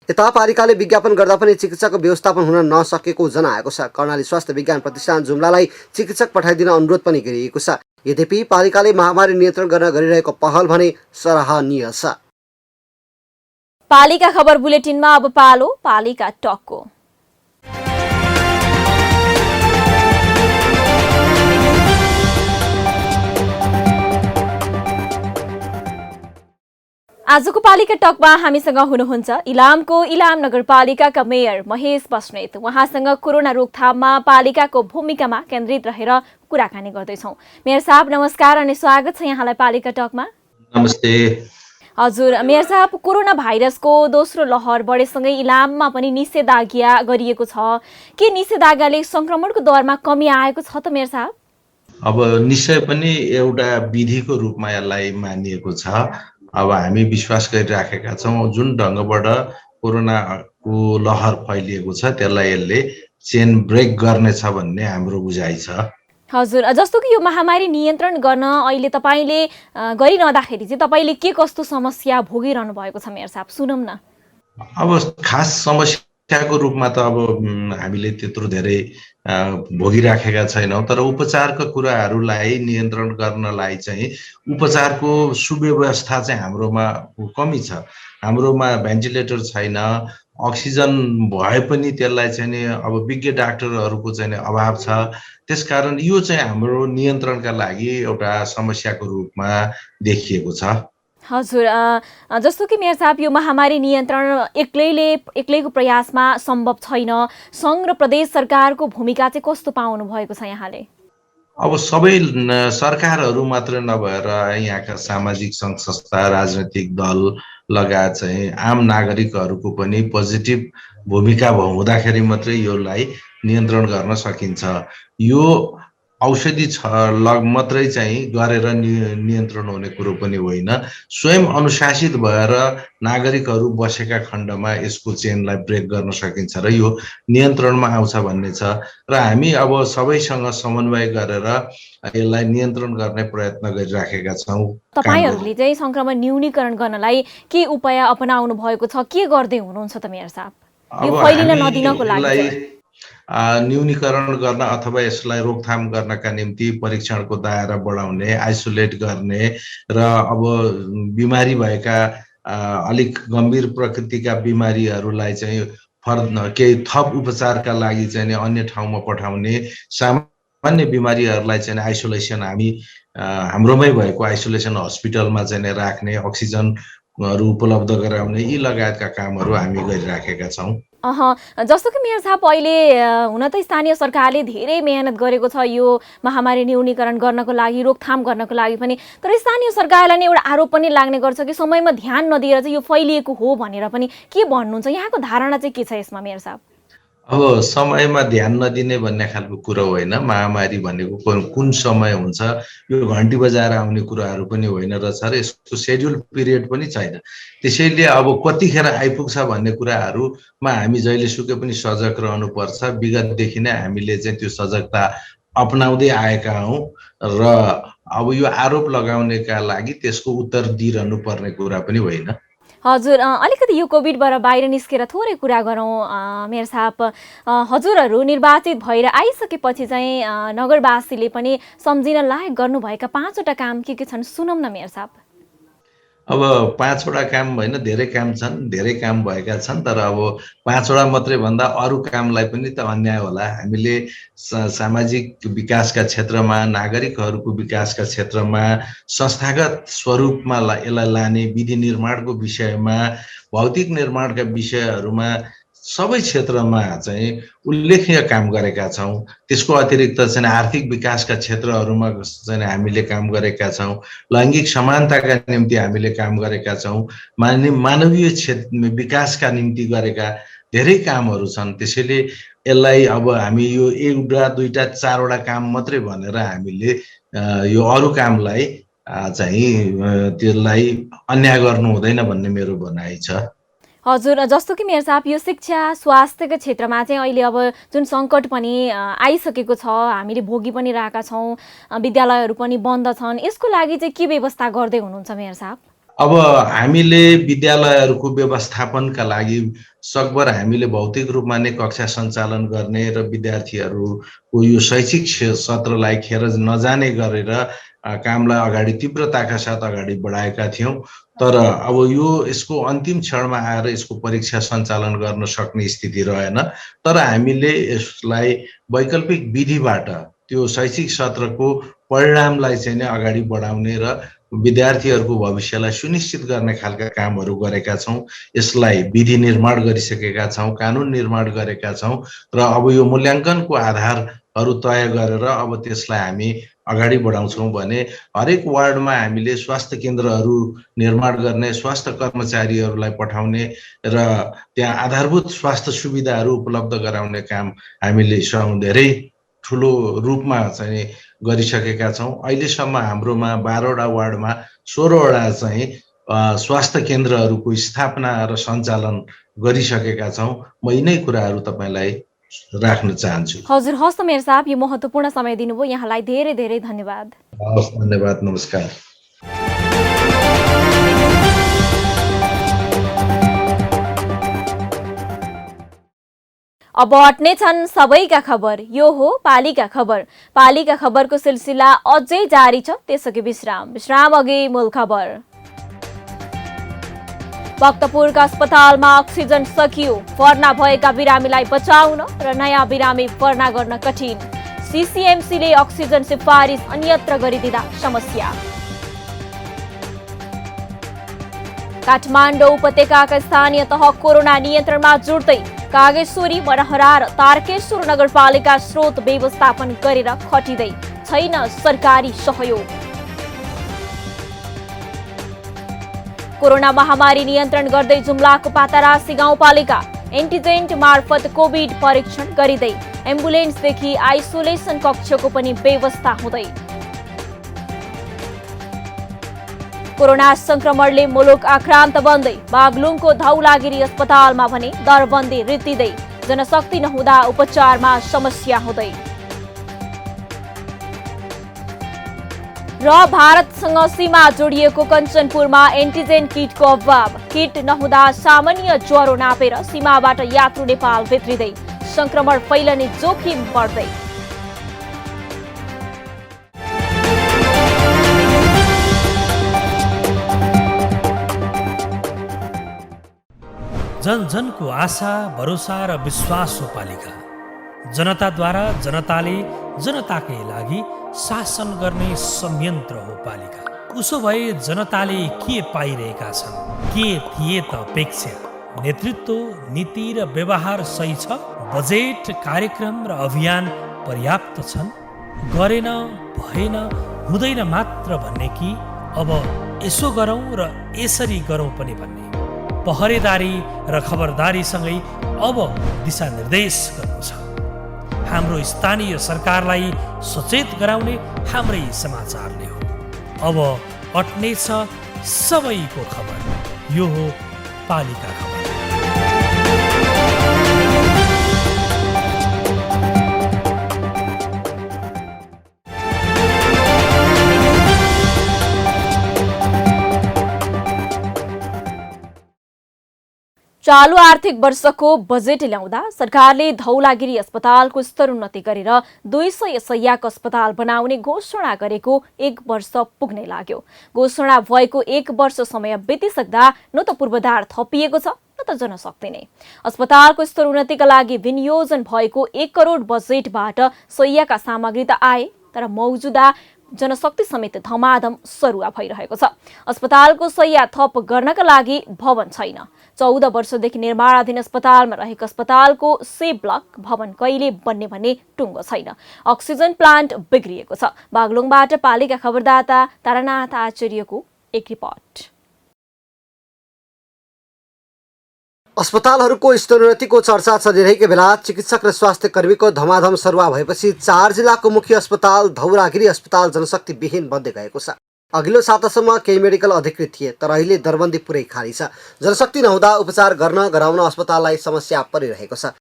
S3: यता पालिकाले विज्ञापन गर्दा पनि चिकित्साको व्यवस्थापन हुन नसकेको जनाएको छ। कर्णाली स्वास्थ्य विज्ञान प्रतिष्ठान जुम्लालाई चिकित्सक पठाइदिन अनुरोध पनि गरिएको छ। यद्यपि पालिकाले महामारी नियन्त्रण गर्न गरिरहेको पहल भने सराहनीय छ।
S1: पालिका खबर बुलेटिनमा अब पालो पालिका टकको। आजको पालिका टकमा हामीसँग हुनुहुन्छ इलामको इलाम नगरपालिकाका मेयर महेश बस्नेत। उहाँसँग कोरोना रोकथाममा पालिकाको भूमिकामा केन्द्रित रहेर कुराकानी गर्दैछौँ। मेयर साहब नमस्कार अनि स्वागत छ यहाँलाई पालिका टकमा।
S6: नमस्ते।
S1: हजुर मेयर साहब, कोरोना भाइरसको दोस्रो लहर बढेसँगै इलाममा पनि निषेधाज्ञा गरिएको छ। के निषेधाज्ञाले संक्रमणको दरमा कमी आएको छ त मेयर साहब?
S6: अब निश्चय पनि एउटा विधिको रूपमा यसलाई मानिएको छ। अब हामी विश्वास गरिराखेका छौँ जुन ढङ्गबाट कोरोनाको लहर फैलिएको छ त्यसलाई यसले चेन ब्रेक गर्नेछ भन्ने हाम्रो बुझाइ छ।
S1: हजुर, जस्तो कि यो महामारी नियन्त्रण गर्न अहिले तपाईँले गरिरहँदाखेरि चाहिँ तपाईँले के कस्तो समस्या भोगिरहनु भएको छ मेयर साहब, सुनौँ न।
S6: अब खास समस्याको रूपमा त अब हामीले त्यत्रो धेरै भोगिराखेका छैनौँ, तर उपचारका कुराहरूलाई नियन्त्रण गर्नलाई चाहिँ उपचारको सुव्यवस्था चाहिँ हाम्रोमा कमी छ। हाम्रोमा भेन्टिलेटर छैन, अक्सिजन भए पनि त्यसलाई चाहिँ अब विज्ञ डाक्टरहरूको चाहिँ अभाव छ। त्यसकारण यो चाहिँ हाम्रो नियन्त्रणका लागि एउटा समस्याको रूपमा देखिएको छ।
S1: हजुर, जस्तो कि मेयर साहब यो महामारी नियन्त्रण एक्लैको प्रयासमा सम्भव छैन। सङ्घ र प्रदेश सरकारको भूमिका चाहिँ कस्तो पाउनु भएको छ यहाँले?
S6: अब सबै सरकारहरू मात्र नभएर यहाँका सामाजिक सङ्घ संस्था, राजनैतिक दल लगायत चाहिँ आम नागरिकहरूको पनि पोजिटिभ भूमिका हुँदाखेरि मात्रै यसलाई नियन्त्रण गर्न सकिन्छ। यो औषधि मात्रै चाहिँ गरेर नियन्त्रण हुने कुरो पनि होइन। स्वयं अनुशासित भएर नागरिकहरू बसेका खण्डमा यसको चेनलाई ब्रेक गर्न सकिन्छ र यो नियन्त्रणमा आउँछ भन्ने छ। र हामी अब सबैसँग समन्वय गरेर यसलाई नियन्त्रण गर्ने प्रयत्न गरिराखेका छौँ।
S1: तपाईहरूले चाहिँ संक्रमण न्यूनीकरण गर्नलाई के उपाय अपनाउनु भएको छ, के गर्दै हुनुहुन्छ त मेयर साहब यो फैलिन नदिनको लागि?
S6: न्यूनीकरण गर्न अथवा यसलाई रोकथाम गर्नका निम्ति परीक्षणको दायरा बढाउने, आइसोलेट गर्ने र अब बिमारी भएका अलिक गम्भीर प्रकृतिका बिमारीहरूलाई चाहिँ केही थप उपचारका लागि चाहिँ अन्य ठाउँमा पठाउने, सामान्य बिमारीहरूलाई चाहिँ आइसोलेसन हाम्रोमै भएको आइसोलेसन हस्पिटलमा चाहिँ राख्ने, अक्सिजन
S18: उपलब्ध गराउने यी लगायतका कामहरू हामी गरिराखेका छौँ।
S1: जस्तो कि मेयर साहब अहिले हुन त स्थानीय सरकारले धेरै मेहनत गरेको छ यो महामारी न्यूनीकरण गर्नको लागि, रोकथाम गर्नको लागि पनि, तर स्थानीय सरकारलाई नै एउटा आरोप पनि लाग्ने गर्छ कि समयमा ध्यान नदिएर चाहिँ यो फैलिएको हो भनेर पनि। के भन्नुहुन्छ, यहाँको धारणा चाहिँ के छ यसमा मेयर साहब?
S18: अब समयमा ध्यान नदिने भन्ने खालको कुरो होइन। महामारी भनेको कुन समय हुन्छ यो घन्टी बजाएर आउने कुराहरू पनि होइन रहेछ र यसको सेड्युल पिरियड पनि छैन। त्यसैले अब कतिखेर आइपुग्छ भन्ने कुराहरूमा हामी जहिलेसुकै पनि सजग रहनुपर्छ। विगतदेखि नै हामीले चाहिँ त्यो सजगता अपनाउँदै आएका हौँ र अब यो आरोप लगाउनेका लागि त्यसको उत्तर दिइरहनु पर्ने कुरा पनि होइन।
S1: हजुर, अलिकति यो कोभिडबाट बाहिर निस्केर थोरै कुरा गरौँ मेयर साहब। हजुरहरू निर्वाचित भएर आइसकेपछि चाहिँ नगरवासीले पनि सम्झिन लायक गर्नुभएका 5वटा काम के छन् सुनौँ न मेयर साहब।
S18: अब 5वटा काम होइन, धेरै काम छन्, धेरै काम भएका छन्, तर अब 5वटा मात्रै भन्दा अरू कामलाई पनि त अन्याय होला। हामीले सामाजिक विकासका क्षेत्रमा, नागरिकहरूको विकासका क्षेत्रमा, संस्थागत स्वरूपमा यसलाई लाने, विधि निर्माणको विषयमा, भौतिक निर्माणका विषयहरूमा सबै क्षेत्रमा चाहिँ उल्लेखनीय काम गरेका छौँ। त्यसको अतिरिक्त चाहिँ आर्थिक विकासका क्षेत्रहरूमा चाहिँ हामीले काम गरेका छौँ। लैङ्गिक समानताका निम्ति हामीले काम गरेका छौँ। मानवीय क्षेत्र विकासका निम्ति गरेका धेरै कामहरू छन्। त्यसैले यसलाई अब हामी यो 1, 2, 4वटा काम मात्रै भनेर हामीले यो अरू कामलाई चाहिँ त्यसलाई अन्याय गर्नु हुँदैन भन्ने मेरो भनाइ छ।
S1: हजुर, जस्तो कि मेयर साहब यो शिक्षा स्वास्थ्यको क्षेत्रमा चाहिँ अहिले अब जुन सङ्कट पनि आइसकेको छ, हामीले भोगी पनि रहेका छौँ, विद्यालयहरू पनि बन्द छन्, यसको लागि चाहिँ के व्यवस्था गर्दै हुनुहुन्छ मेयर साहब?
S18: अब हामीले विद्यालयहरूको व्यवस्थापनका लागि सकभर हामीले भौतिक रूपमा नै कक्षा सञ्चालन गर्ने र विद्यार्थीहरूको यो शैक्षिक सत्रलाई खेर नजाने गरेर कामलाई अगाडि तीव्रताका साथ अगाडि बढाएका थियौँ। तर अब यसको अन्तिम क्षणमा आएर यसको परीक्षा सञ्चालन गर्न सक्ने स्थिति रहेन। तर हामीले यसलाई वैकल्पिक विधिबाट त्यो शैक्षिक सत्रको परिणामलाई चाहिँ नै अगाडि बढाउने र विद्यार्थीहरूको भविष्यलाई सुनिश्चित गर्ने खालका कामहरू गरेका छौँ। यसलाई विधि निर्माण गरिसकेका छौँ, कानुन निर्माण गरेका छौँ र अब यो मूल्याङ्कनको आधारहरू तय गरेर अब त्यसलाई हामी अगाडि बढाउँछौँ भने हरेक वार्डमा हामीले स्वास्थ्य केन्द्रहरू निर्माण गर्ने, स्वास्थ्य कर्मचारीहरूलाई पठाउने र त्यहाँ आधारभूत स्वास्थ्य सुविधाहरू उपलब्ध गराउने काम हामीले धेरै ठुलो रूपमा चाहिँ गरिसकेका छौँ। अहिलेसम्म हाम्रोमा 12वटा वार्डमा 16वटा चाहिँ स्वास्थ्य केन्द्रहरूको स्थापना र सञ्चालन गरिसकेका छौँ। म यिनै कुराहरू तपाईँलाई राख्न चाहन्छु।
S1: हजुर, हस् त मेयर साहब, यो महत्त्वपूर्ण समय दिनुभयो, यहाँलाई धेरै धेरै धन्यवाद।
S18: हस्, धन्यवाद, नमस्कार।
S1: अब हट्ने छन् सबैका खबर, यो हो पालीका खबर। पालीका खबरको सिलसिला अझै जारी छ, त्यसअघि विश्राम अघि मूल खबर। भक्तपुरका अस्पतालमा अक्सिजन सकियो, भर्ना भएका बिरामीलाई बचाउन र नयाँ बिरामी भर्ना गर्न कठिन। सीसीएमसीले अक्सिजन सिफारिस अन्यत्र गरिदिँदा समस्या। काठमाडौँ उपत्यकाका स्थानीय तह कोरोना नियन्त्रणमा जुट्दै कागेश्वरी, मनहरा र तारकेश्वर नगरपालिका स्रोत व्यवस्थापन गरेर खटिँदै छैन सरकारी सहयोग। कोरोना महामारी नियन्त्रण गर्दै जुम्लाको पातारासी गाउँपालिका एन्टिजेन्ट मार्फत कोभिड परीक्षण गरिँदै एम्बुलेन्सदेखि आइसोलेसन कक्षको पनि व्यवस्था हुँदै। कोरोना संक्रमणले मुलुक आक्रान्त बन्दै बागलुङको धौलागिरी अस्पतालमा भने दरबन्दी रित्तिँदै जनशक्ति नहुँदा उपचारमा समस्या हुँदै। र भारतसँग सीमा जोडिएको कञ्चनपुरमा एन्टिजेन किटको अभाव, किट नहुँदा सामान्य ज्वरो नापेर सीमाबाट यात्रु नेपाल भित्रिँदै संक्रमण फैलने जोखिम बढ्दै।
S2: जन जनको आशा, भरोसा र विश्वास हो पालिका। जनताद्वारा, जनताले जनताकै लागि शासन गर्ने संयन्त्र हो पालिका। उसो भए जनताले के पाइरहेका छन्? के थिए त अपेक्षा? नेतृत्व, नीति र व्यवहार सही छ? बजेट, कार्यक्रम र अभियान पर्याप्त छन्? गरेन, भएन, हुँदैन मात्र भन्ने कि अब यसो गरौँ र यसरी गरौँ पनि भन्ने? पहरेदारी र खबरदारीसँगै अब दिशानिर्देश गर्नु छ। हाम्रो स्थानीय सरकारलाई सचेत गराउने हाम्रै समाचारले हो। अब अट्नेछ सबैको खबर। यो हो पालिका खबर।
S1: चालू आर्थिक वर्षको बजेट ल्याउँदा सरकारले धौलागिरी अस्पतालको स्तरोन्नति गरेर 200 शय्याको अस्पताल बनाउने घोषणा गरेको 1 वर्ष पुग्नै लाग्यो। घोषणा भएको 1 वर्ष समय बितिसक्दा न त पूर्वाधार थपिएको छ न त जनशक्ति नै। अस्पतालको स्तरोन्नतिका लागि विनियोजन भएको 1 करोड बजेटबाट शय्याका सामग्री त आए, तर मौजुदा जनशक्ति समेत धमाधम सरुवा भइरहेको छ। अस्पतालको शय्या थप गर्नका लागि भवन छैन। 14 वर्षदेखि निर्माणाधीन अस्पतालमा रहेको अस्पतालको C ब्लक भवन कहिले बन्ने भन्ने टुङ्गो छैन। अक्सिजन प्लान्ट बिग्रिएको छ। बागलुङबाट पालिका खबरदाता तारानाथ आचार्यको एक रिपोर्ट।
S3: अस्पतालहरूको स्तरोन्नतिको चर्चा चलिरहेको बेला चिकित्सक र स्वास्थ्य कर्मीको धमाधम सरुवा भएपछि 4 जिल्लाको मुख्य अस्पताल धौलागिरी अस्पताल जनशक्तिविहीन बन्दै गएको छ। अघिल्लो सातासम्म केही मेडिकल अधिकृत थिए, तर अहिले दरबन्दी पुरै खाली छ। जनशक्ति नहुँदा उपचार गराउन अस्पताललाई समस्या परिरहेको छ।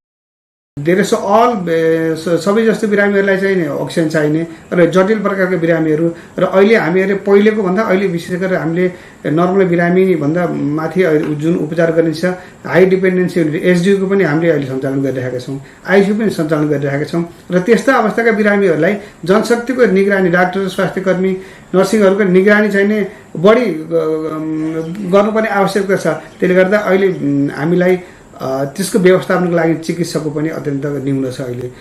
S16: धेरै सो सबै जस्तो बिरामीहरूलाई चाहिँ अक्सिजन चाहिने र जटिल प्रकारका बिरामीहरू र अहिले हामीहरूले पहिलेको भन्दा अहिले विशेष गरेर हामीले नर्मल बिरामी भन्दा माथि जुन उपचार गरिन्छ हाई डिपेन्डेन्सी एसडियुको पनि हामीले अहिले सञ्चालन गरिरहेका छौँ, आइसियु पनि सञ्चालन गरिरहेका छौँ र त्यस्ता अवस्थाका बिरामीहरूलाई जनशक्तिको निगरानी, डाक्टर, स्वास्थ्य कर्मी, नर्सिङहरूको निगरानी चाहिने बढी गर्नुपर्ने आवश्यकता छ। त्यसले गर्दा अहिले हामीलाई त्यसको व्यवस्थापनको लागि चिकित्सकको पनि अत्यन्त न्यून छ। अहिले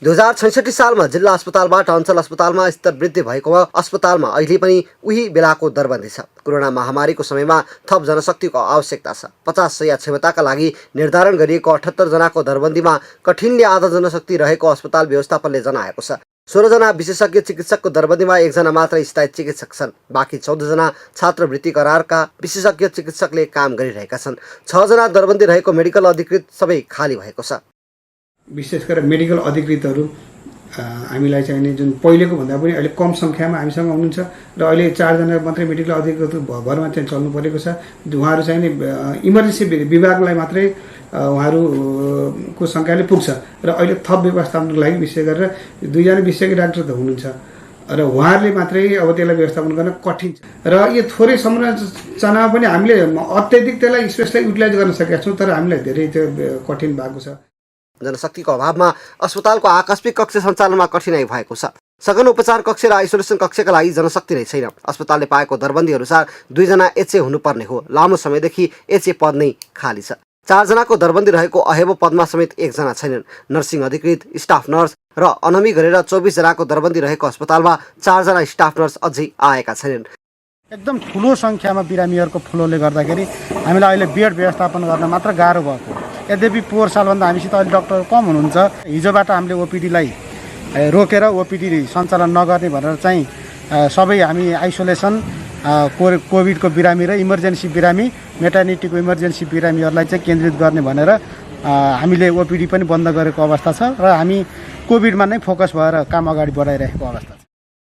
S3: 2066 सालमा जिल्ला अस्पतालबाट अञ्चल अस्पतालमा स्तर वृद्धि भएको अस्पतालमा अहिले पनि उही बेलाको दरबन्दी छ। कोरोना महामारीको समयमा थप जनशक्तिको आवश्यकता छ। 50 शय्या क्षमताका लागि निर्धारण गरिएको 78 जनाको दरबन्दीमा कठिनले आधा जनशक्ति रहेको अस्पताल व्यवस्थापनले जनाएको छ। 16 जना विशेषज्ञ चिकित्सकको दरबन्दीमा 1 जना मात्र स्थायी चिकित्सक छन्। बाँकी 14 जना छात्रवृत्ति करारका विशेषज्ञ चिकित्सकले काम गरिरहेका छन्। 6 जना दरबन्दी रहेको मेडिकल अधिकृत सबै खाली भएको छ।
S16: विशेष गरेर मेडिकल अधिकृतहरू हामीलाई चाहिने जुन पहिलेको भन्दा पनि अहिले कम सङ्ख्यामा हामीसँग हुनुहुन्छ र अहिले 4 जना मात्रै मेडिकल अधिकृत भरमा चाहिँ चल्नु परेको छ। उहाँहरू चाहिने इमर्जेन्सी विभागलाई मात्रै उहाँहरूको सङ्ख्याले पुग्छ र अहिले थप व्यवस्थापनको लागि विशेष गरेर 2 जना विशेषज्ञ डाक्टर त हुनुहुन्छ र उहाँहरूले मात्रै अब त्यसलाई व्यवस्थापन गर्न कठिन छ। र यो थोरै संरचनामा पनि हामीले अत्याधिक त्यसलाई स्पेसलाई युटिलाइज गर्न सकेका छौँ, तर हामीलाई धेरै त्यो कठिन भएको छ।
S3: जनशक्तिको अभावमा अस्पतालको आकस्मिक कक्ष सञ्चालनमा कठिनाइ भएको छ। सघन उपचार कक्ष र आइसोलेसन कक्षका लागि जनशक्ति नै छैन। अस्पतालले पाएको दरबन्दी अनुसार 2 जना एचए हुनुपर्ने हो। लामो समयदेखि एचए पद नै खाली छ। 4 जनाको दरबन्दी रहेको अहेबो पदमा समेत 1 जना छैनन्। नर्सिङ अधिकृत, स्टाफ नर्स र अनमी गरेर 24 जनाको दरबन्दी रहेको अस्पतालमा 4 जना स्टाफ नर्स अझै आएका छैनन्।
S11: एकदम ठुलो सङ्ख्यामा बिरामीहरूको फ्लोले गर्दाखेरि हामीलाई अहिले बेड व्यवस्थापन गर्न मात्र गाह्रो भएको। यद्यपि पोहोर सालभन्दा हामीसित अहिले डक्टर कम हुनुहुन्छ। हिजोबाट हामीले ओपिडीलाई रोकेर ओपिडी सञ्चालन नगर्ने भनेर चाहिँ सबै हामी आइसोलेसन, कोभिडको बिरामी र इमर्जेन्सी बिरामी, मेटर्निटीको इमर्जेन्सी बिरामीहरूलाई चाहिँ केन्द्रित गर्ने भनेर हामीले ओपिडी पनि बन्द गरेको अवस्था छ र हामी कोभिडमा नै फोकस भएर काम अगाडि बढाइरहेको अवस्था छ।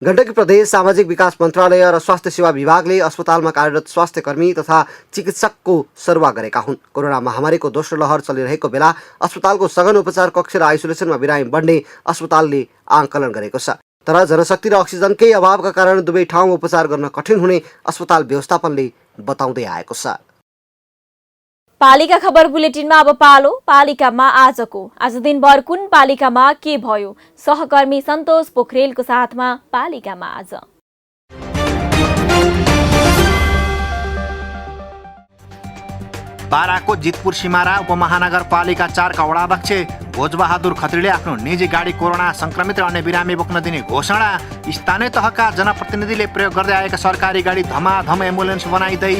S3: गण्डकी प्रदेश सामाजिक विकास मन्त्रालय र स्वास्थ्य सेवा विभागले अस्पतालमा कार्यरत स्वास्थ्य कर्मी तथा चिकित्सकको सरुवा गरेका हुन्। कोरोना महामारीको दोस्रो लहर चलिरहेको बेला अस्पतालको सघन उपचार कक्ष र आइसोलेसनमा बिरामी बढ्ने अस्पतालले आकलन गरेको छ। तर जनशक्ति र अक्सिजनकै अभावका कारण दुवै ठाउँमा उपचार गर्न कठिन हुने अस्पताल व्यवस्थापनले बताउँदै आएको छ।
S1: पालिका खबर बुलेटिनमा अब पालो पालिकामा आज दिनभर कुन पालिकामा के भयो। सहकर्मी सन्तोष पोखरेलको साथमा पालिकामा आज।
S19: बाराको जितपुर सिमारा उपमहानगरपालिका 4 का वडाध्यक्ष भोजबहादुर खत्रीले आफ्नो निजी गाडी कोरोना संक्रमित र अन्य बिरामी बोक्न दिने घोषणा। स्थानीय तहका जनप्रतिनिधिले प्रयोग गर्दै आएका सरकारी गाडी धमाधम एम्बुलेन्स बनाइदै।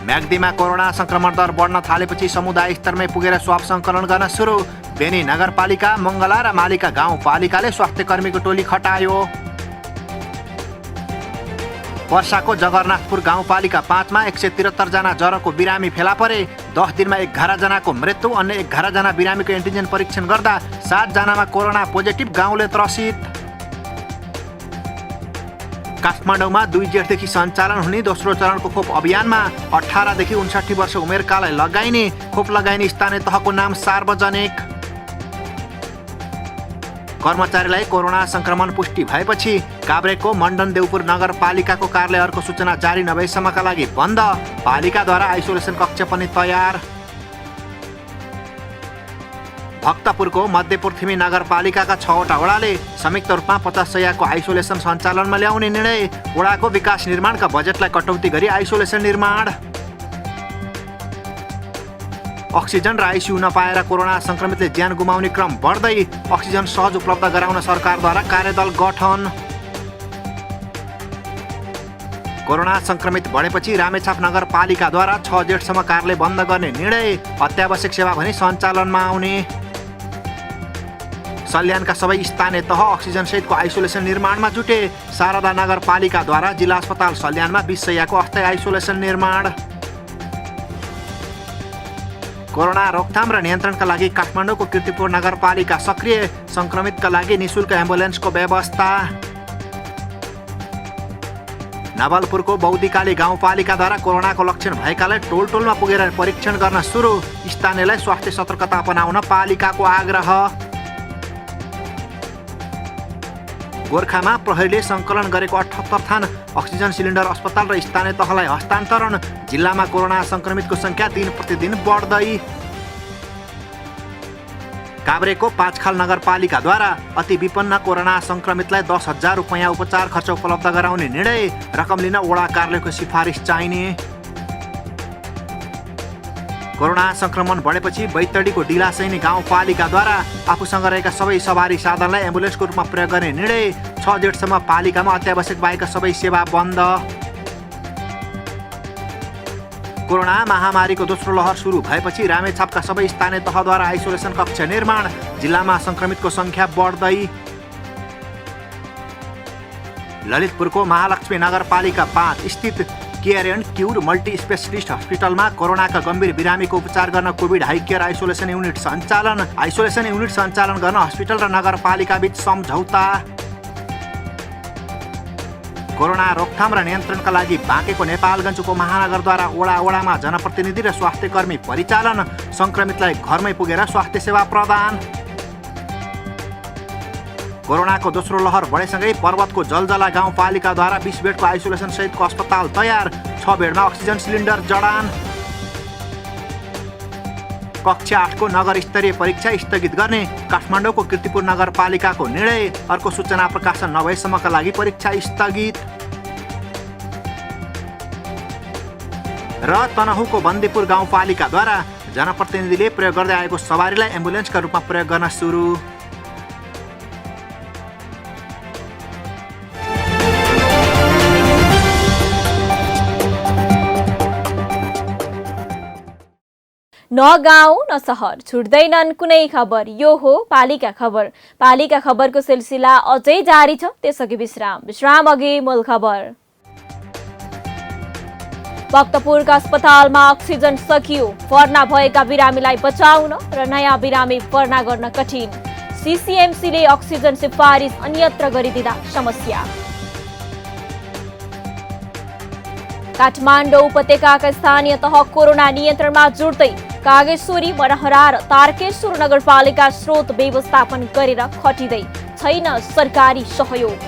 S19: म्याग्दीमा कोरोना संक्रमण दर बढ्न थालेपछि समुदाय स्तरमै पुगेर स्वाब सङ्कलन गर्न सुरु। बेनी नगरपालिका, मङ्गला र मालिका गाउँपालिकाले स्वास्थ्य कर्मीको टोली खटायो। पर्साको जगन्नाथपुर गाउँपालिका 5 मा 173 जना ज्वरोको बिरामी फेला परे। 10 दिनमा 11 जनाको मृत्यु, अन्य 11 जना बिरामीको एन्टिजेन परीक्षण गर्दा 7 जनामा कोरोना पोजिटिभ, गाउँले त्रसित। काठमाडौँमा 2 जेठदेखि सञ्चालन हुने दोस्रो चरणको खोप अभियानमा 18 देखि 59 वर्ष उमेरकालाई लगाइने। खोप लगाइने स्थानीय तहको नाम सार्वजनिक। कर्मचारीलाई कोरोना संक्रमण पुष्टि भएपछि काभ्रेको मण्डन देउपुर नगरपालिकाको कार्यालय अर्को सूचना जारी नभएसम्मका लागि बन्द। पालिकाद्वारा आइसोलेसन कक्ष पनि तयार। भक्तपुरको मध्यपृथ्वी नगरपालिकाका 6वटा वडाले संयुक्त रूपमा 50 शय्याको आइसोलेसन सञ्चालनमा ल्याउने निर्णय। वडाको विकास निर्माणका बजेटलाई कटौती गरी आइसोलेसन निर्माण। अक्सिजन र आइसियु नपाएर कोरोना संक्रमितले ज्यान गुमाउने क्रम बढ्दै। अक्सिजन सहज उपलब्ध गराउन सरकारद्वारा कार्यदल गठन। कोरोना संक्रमित बढेपछि रामेछाप नगरपालिकाद्वारा 6 जेठसम्म कार्यालय बन्द गर्ने निर्णय। अत्यावश्यक सेवा भने सञ्चालनमा आउने। सल्यानका सबै स्थानीय तह अक्सिजन सहितको आइसोलेसन निर्माणमा जुटे। शारदा नगरपालिकाद्वारा जिल्ला अस्पताल सल्यानमा 20 शय्याको अस्थायी आइसोलेसन निर्माण। कोरोना रोकथाम र नियन्त्रणका लागि काठमाडौँको कीर्तिपुर नगरपालिका सक्रिय। संक्रमितका लागि निशुल्क एम्बुलेन्सको व्यवस्था। नवलपुरको बौद्धिकाली गाउँपालिकाद्वारा कोरोनाको लक्षण भएकालाई टोलटोलमा पुगेर परीक्षण गर्न सुरु। स्थानीयलाई स्वास्थ्य सतर्कता अपनाउन पालिकाको आग्रह। गोर्खामा प्रहरीले सङ्कलन गरेको 78 थान अक्सिजन सिलिन्डर अस्पताल र स्थानीय तहलाई हस्तान्तरण। जिल्लामा कोरोना संक्रमितको संख्या दिन प्रतिदिन बढ्दै। काभ्रेको 5 खाल नगरपालिकाद्वारा अति विपन्न कोरोना संक्रमितलाई 10,000 रुपैयाँ उपचार खर्च उपलब्ध गराउने निर्णय। रकम लिन वडा कार्यालयको सिफारिस चाहिने। कोरोना संक्रमण बढेपछि बैतडीको डिलासैनी गाउँपालिकाद्वारा आफूसँग रहेका सबै सवारी साधनलाई एम्बुलेन्सको रूपमा प्रयोग गर्ने निर्णय। 6 जेठसम्म पालिकामा अत्यावश्यक बाहेकका सबै सेवा बन्द। कोरोना महामारीको दोस्रो लहर सुरु भएपछि रामेछापका सबै स्थानीय तहद्वारा आइसोलेसन कक्ष निर्माण। जिल्लामा संक्रमितको संख्या बढ्दै। ललितपुरको महालक्ष्मी नगरपालिका 5 स्थित care and cure multi specialist हस्पिटलमा कोरोनाका गम्भीर बिरामीको उपचार गर्न covid high care isolation unit सञ्चालन। आइसोलेसन युनिट सञ्चालन गर्न हस्पिटल र नगरपालिका बीच सम्झौता। कोरोना रोकथाम र नियन्त्रणका लागि बाँकेको नेपालगञ्ज उपमहानगरद्वारा वडामा जनप्रतिनिधि र स्वास्थ्य कर्मी परिचालन। संक्रमितलाई घरमै पुगेर स्वास्थ्य सेवा प्रदान। कोरोनाको दोस्रो लहर बढेसँगै पर्वतको जलजला गाउँपालिकाद्वारा 20 बेडको आइसोलेसन सहितको अस्पताल तयार। 6 बेडमा अक्सिजन सिलिन्डर जडान। कक्षा 8 को नगर स्तरीय परीक्षा स्थगित गर्ने काठमाडौँको कीर्तिपुर नगरपालिकाको निर्णय। अर्को सूचना प्रकाशन नभएसम्मका लागि परीक्षा स्थगित। र तनहुँको बन्दीपुर गाउँपालिकाद्वारा जनप्रतिनिधिले प्रयोग गर्दै आएको सवारीलाई एम्बुलेन्सका रूपमा प्रयोग गर्न सुरु।
S1: न गाउँ न सहर छुट्दैनन् कुनै खबर। यो हो पालिका खबर। पालिका खबरको सिलसिला अझै जारी छ, त्यसअघि विश्राम अघि मूल खबर। भक्तपुरका अस्पतालमा अक्सिजन सकियो। भर्ना भएका बिरामीलाई बचाउन र नयाँ बिरामी भर्ना गर्न कठिन। सीसीएमसीले अक्सिजन सिफारिस अन्यत्र गरिदिँदा समस्या। काठमाडौँ उपत्यकाका स्थानीय तह कोरोना नियन्त्रणमा जुट्दै कागेश्वरी, मनहरा र तारकेश्वर नगरपालिका स्रोत व्यवस्थापन गरेर खटिँदै छैन सरकारी सहयोग।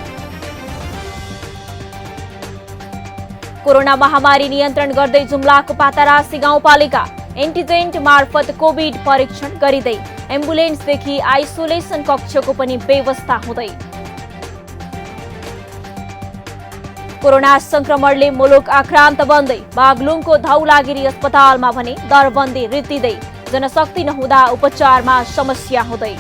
S1: कोरोना महामारी नियन्त्रण गर्दै जुम्लाको पातारासी गाउँपालिका एन्टिजेन्ट मार्फत कोभिड परीक्षण गरिँदै एम्बुलेन्सदेखि आइसोलेसन कक्षको पनि व्यवस्था हुँदै। कोरोना संक्रमणले मुलुक आक्रान्त बन्दै बागलुङको धौलागिरी अस्पतालमा भने दरबन्दी रीतिँदै जनशक्ति नहुँदा उपचारमा समस्या हुँदै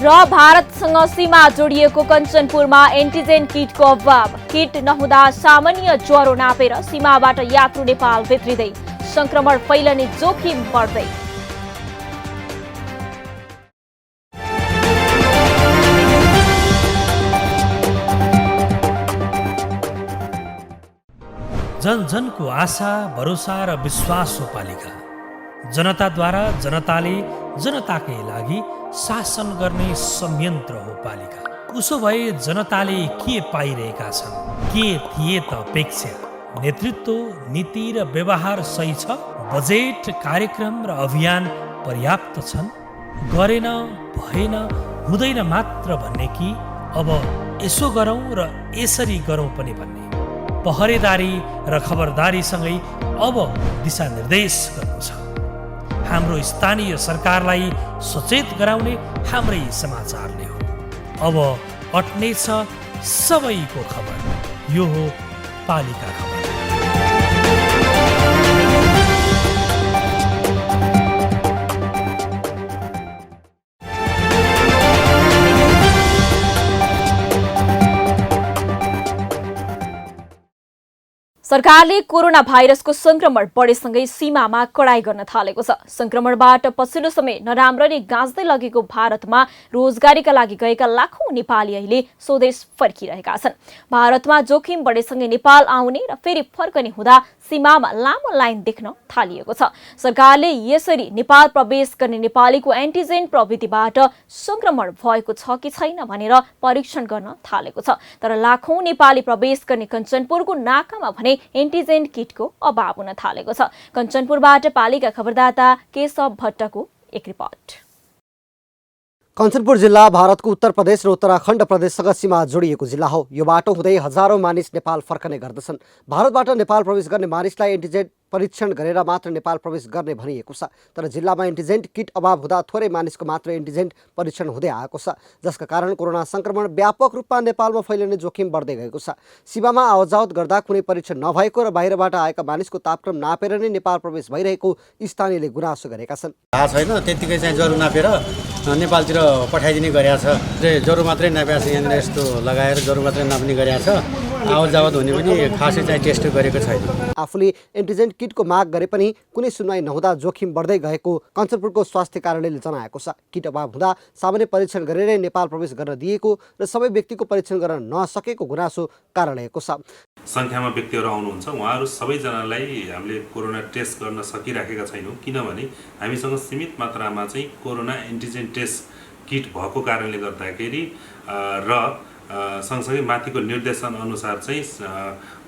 S1: र भारतसँग सीमा जोडिएको कञ्चनपुरमा एन्टिजेन किटको अभाव। किट नहुँदा सामान्य ज्वरो नापेर सीमाबाट यात्रु नेपाल भित्रिँदै संक्रमण फैलने जोखिम बढ्दै।
S2: जन जनको आशा भरोसा र विश्वास हो पालिका। जनताद्वारा जनताले जनताकै लागि शासन गर्ने संयन्त्र हो पालिका। उसो भए जनताले के पाइरहेका छन्, के थिए त अपेक्षा? नेतृत्व, नीति र व्यवहार सही छ? बजेट, कार्यक्रम र अभियान पर्याप्त छन्? गरेन, भएन, हुँदैन मात्र भन्ने कि अब यसो गरौँ र यसरी गरौँ पनि भन्ने? पहरेदारी र खबरदारीसँगै अब दिशानिर्देश गर्नु छ। हाम्रो स्थानीय सरकारलाई सचेत गराउने हाम्रै समाचारले हो। अब अट्नेछ सबैको खबर। यो हो पालिका खबर।
S1: सरकारले कोरोना भाइरसको संक्रमण बढेसँगै सीमामा कडाई गर्न थालेको छ। संक्रमणबाट पछिल्लो समय नराम्ररी गाँच्दै लगेको भारतमा रोजगारीका लागि गएका लाखौं नेपाली अहिले स्वदेश फर्किरहेका छन्। भारतमा जोखिम बढेसँगै नेपाल आउने र फेरि फर्कने हुँदा सीमामा लामो लाइन देख्न थालिएको छ। सरकारले यसरी नेपाल प्रवेश गर्ने नेपालीको एन्टिजेन प्रविधिबाट संक्रमण भएको छ कि छैन भनेर परीक्षण गर्न थालेको छ। तर लाखौं नेपाली प्रवेश गर्ने कञ्चनपुरको नाकामा भने एन्टिजेन किटको अभाव हुन थालेको छ। कञ्चनपुरबाट पालिका खबरदाता केशव भट्टको एक रिपोर्ट।
S3: कञ्चनपुर जिल्ला भारतको उत्तर प्रदेश र उत्तराखण्ड प्रदेशसँग सीमा जोडिएको जिल्ला हो। यो बाटो हुँदै हजारौं मानिस नेपाल फर्कने गर्दछन्। भारतबाट नेपाल प्रवेश गर्ने मानिसलाई एन्टिजेन परीक्षण गरेर मात्र नेपाल प्रवेश गर्ने भनिएको छ। तर जिल्लामा एन्टिजेन किट अभाव हुँदा थोरै मानिसको मात्र एन्टिजेन परीक्षण हुँदै आएको छ, जसका कारण कोरोना संक्रमण व्यापक रूपमा नेपालमा फैलिने जोखिम बढ्दै गएको छ। सीमामा आवतजावत गर्दा कुनै परीक्षण नभएको र बाहिरबाट आएका मानिसको तापक्रम नापेर नै नेपाल प्रवेश भइरहेको स्थानीयले गुनासो गरेका छन्।
S20: थाहा छैन, त्यतिकै चाहिँ ज्वरो नापेर नेपालतिर पठाइदिने गरेको छ। ज्वरो मात्रै नापेको छ, यहाँनिर यस्तो लगाएर ज्वरो मात्रै नाप्ने गरेको छ। आवतजावत हुने पनि खासै चाहिँ टेस्ट गरेको छैन।
S3: आफूले एन्टिजेन किटको माग गरे पनि कुनै सुनवाई नहुँदा जोखिम बढ्दै गएको कञ्चनपुरको स्वास्थ्य कार्यालयले जनाएको छ। किट अभाव हुँदा सामान्य परीक्षण गरेरै नेपाल प्रवेश गर्न दिएको र सबै व्यक्तिको परीक्षण गर्न नसकेको गुनासो कार्यालयको छ।
S21: संख्यामा व्यक्तिहरू आउनुहुन्छ, उहाँहरू सबैजनालाई हामीले कोरोना टेस्ट गर्न सकिराखेका छैनौँ, किनभने हामीसँग सीमित मात्रामा चाहिँ कोरोना एन्टिजेन टेस्ट किट भएको कारणले गर्दाखेरि र सँगसँगै माथिको निर्देशन अनुसार चाहिँ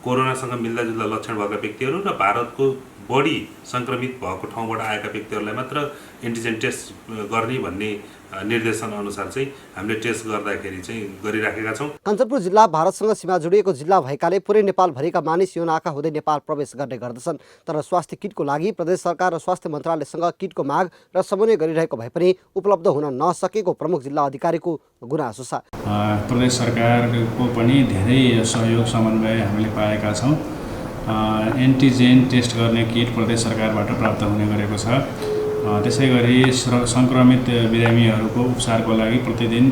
S21: कोरोनासँग मिल्दाजुल्दा लक्षण भएका व्यक्तिहरू र भारतको बढी संक्रमित भएको ठाउँबाट आएका व्यक्तिहरूलाई मात्र एन्टिजेन टेस्ट गर्ने भन्ने निर्देशन अनुसार चाहिँ हामीले टेस्ट गर्दाखेरि चाहिँ गरिराखेका छौँ।
S3: कञ्चनपुर जिल्ला भारतसँग सीमा जोडिएको जिल्ला भएकाले पुरै नेपालभरिका मानिस यो नाका हुँदै नेपाल प्रवेश गर्ने गर्दछन्। तर स्वास्थ्य किटको लागि प्रदेश सरकार र स्वास्थ्य मन्त्रालयसँग किटको माग र समन्वय गरिरहेको भए पनि उपलब्ध हुन नसकेको प्रमुख जिल्ला अधिकारीको गुनासो छ।
S22: प्रदेश सरकारको पनि धेरै सहयोग समन्वय हामीले पाएका छौँ। एन्टिजेन टेस्ट गर्ने किट प्रदेश सरकारबाट प्राप्त हुने गरेको छ। त्यसै गरी सङ्क्रमित बिरामीहरूको उपचारको लागि प्रतिदिन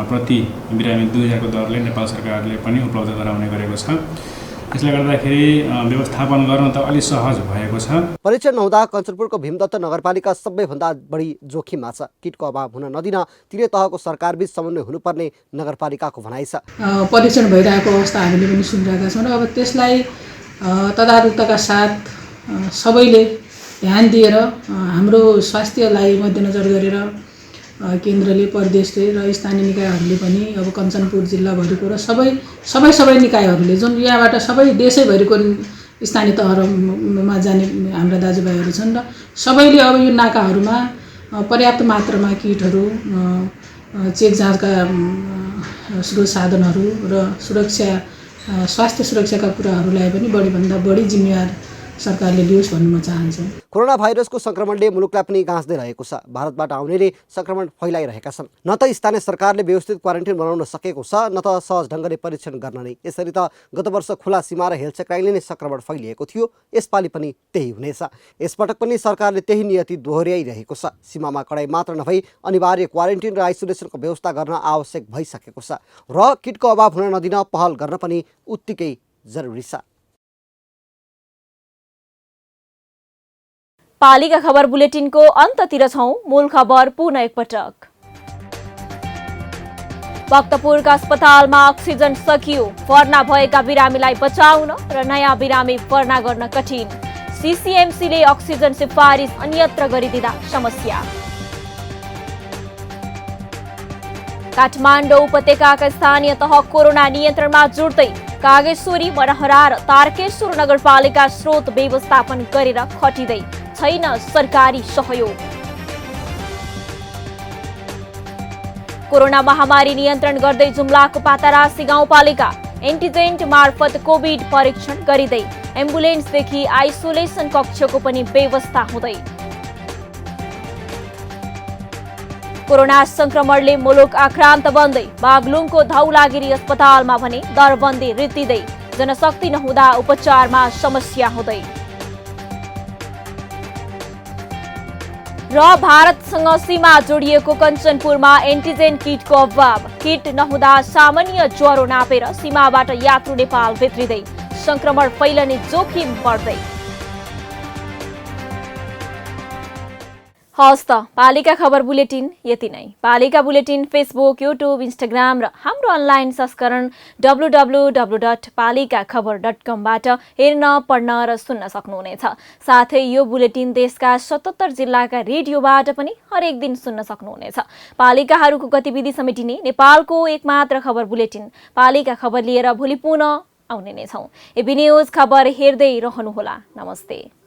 S22: प्रति बिरामी 2000 को दरले नेपाल सरकारले पनि उपलब्ध गराउने गरेको छ। यसले गर्दाखेरि व्यवस्थापन गर्न त अलि सहज भएको छ।
S3: परीक्षण नहुँदा कञ्चनपुरको भीमदत्त नगरपालिका सबैभन्दा बढी जोखिममा छ। किटको अभाव हुन नदिन तिनै तहको सरकारबीच समन्वय हुनुपर्ने नगरपालिकाको भनाइ छ।
S23: परीक्षण भइरहेको अवस्था हामीले पनि सुनिरहेका छौँ र अब त्यसलाई तदारुकताका साथ सबैले ध्यान दिएर हाम्रो स्वास्थ्यलाई मध्यनजर गरेर केन्द्रले, प्रदेशले र स्थानीय निकायहरूले पनि अब कञ्चनपुर जिल्लाभरिको र सबै निकायहरूले जुन यहाँबाट सबै देशैभरिको स्थानीय तहमा जाने हाम्रा दाजुभाइहरू छन् र सबैले अब यो नाकाहरूमा पर्याप्त मात्रामा किटहरू, चेक जाँचका स्रोत साधनहरू र स्वास्थ्य सुरक्षाका कुराहरूलाई पनि बढीभन्दा बढी जिम्मेवार सरकारले दियोस् भन्नु म चाहन्छु।
S3: कोरोना भाइरसको संक्रमणले मुलुकलाई पनि गाँच्दै रहेको छ। भारतबाट आउनेले संक्रमण फैलाइरहेका छन्। न त स्थानीय सरकारले व्यवस्थित क्वारेन्टाइन बनाउन सकेको छ, न त सहज ढङ्गले परीक्षण गर्न नै। यसरी त गत वर्ष खुला सीमा र हेल्थ चेकराईले नै संक्रमण फैलिएको थियो। यसपालि पनि त्यही हुनेछ। यसपटक पनि सरकारले त्यही नियति दोहोर्याइरहेको छ। सीमामा कडाई मात्र नभई अनिवार्य क्वारेन्टाइन र आइसोलेसनको व्यवस्था गर्न आवश्यक भइसकेको छ र किटको अभाव हुन नदिन पहल गर्न पनि उत्तिकै जरुरी छ।
S1: पालिका खबर बुलेटिनको अन्ततिर छौं। मूल खबर पुनः एकपटक। भक्तपुरका अस्पतालमा अक्सिजन सकियो। भर्ना भएका बिरामीलाई बचाउन र नयाँ बिरामी भर्ना गर्न कठिन। सीसीएमसीले अक्सिजन सिफारिस अन्यत्र गरिदिँदा समस्या। काठमाडौँ उपत्यकाका स्थानीय तह कोरोना नियन्त्रणमा जुट्दै कागेश्वरी, मनहरा र तारकेश्वर नगरपालिका स्रोत व्यवस्थापन गरेर खटिँदै छैन सरकारी सहयोग। कोरोना महामारी नियन्त्रण गर्दै जुम्लाको पातारासी गाउँपालिका एन्टिजेन्ट मार्फत कोभिड परीक्षण गरिँदै एम्बुलेन्सदेखि आइसोलेसन कक्षको पनि व्यवस्था हुँदै। कोरोना संक्रमणले मुलुक आक्रान्त बन्दै बागलुङको धौलागिरी अस्पतालमा भने दरबन्दी रित्तिँदै जनशक्ति नहुँदा उपचारमा समस्या हुँदै। र भारतसँग सीमा जोडिएको कञ्चनपुरमा एन्टिजेन किटको अभाव। किट नहुँदा सामान्य ज्वरो नापेर सीमाबाट यात्रु नेपाल भित्रिँदै संक्रमण फैलने जोखिम बढ्दै। हवस् त पालिका खबर बुलेटिन यति नै। पालिका बुलेटिन फेसबुक, युट्युब, इन्स्टाग्राम र हाम्रो अनलाइन संस्करण www.palikakhbar.com बाट हेर्न, पढ्न र सुन्न सक्नुहुनेछ। साथै यो बुलेटिन देशका 77 जिल्लाका रेडियोबाट पनि हरेक दिन सुन्न सक्नुहुनेछ। पालिकाहरूको गतिविधि समेटिने नेपालको एकमात्र खबर बुलेटिन पालिका खबर लिएर भोलि पुनः आउने नै छौं। एबी न्यूज खबर हेर्दै रहनुहोला। नमस्ते।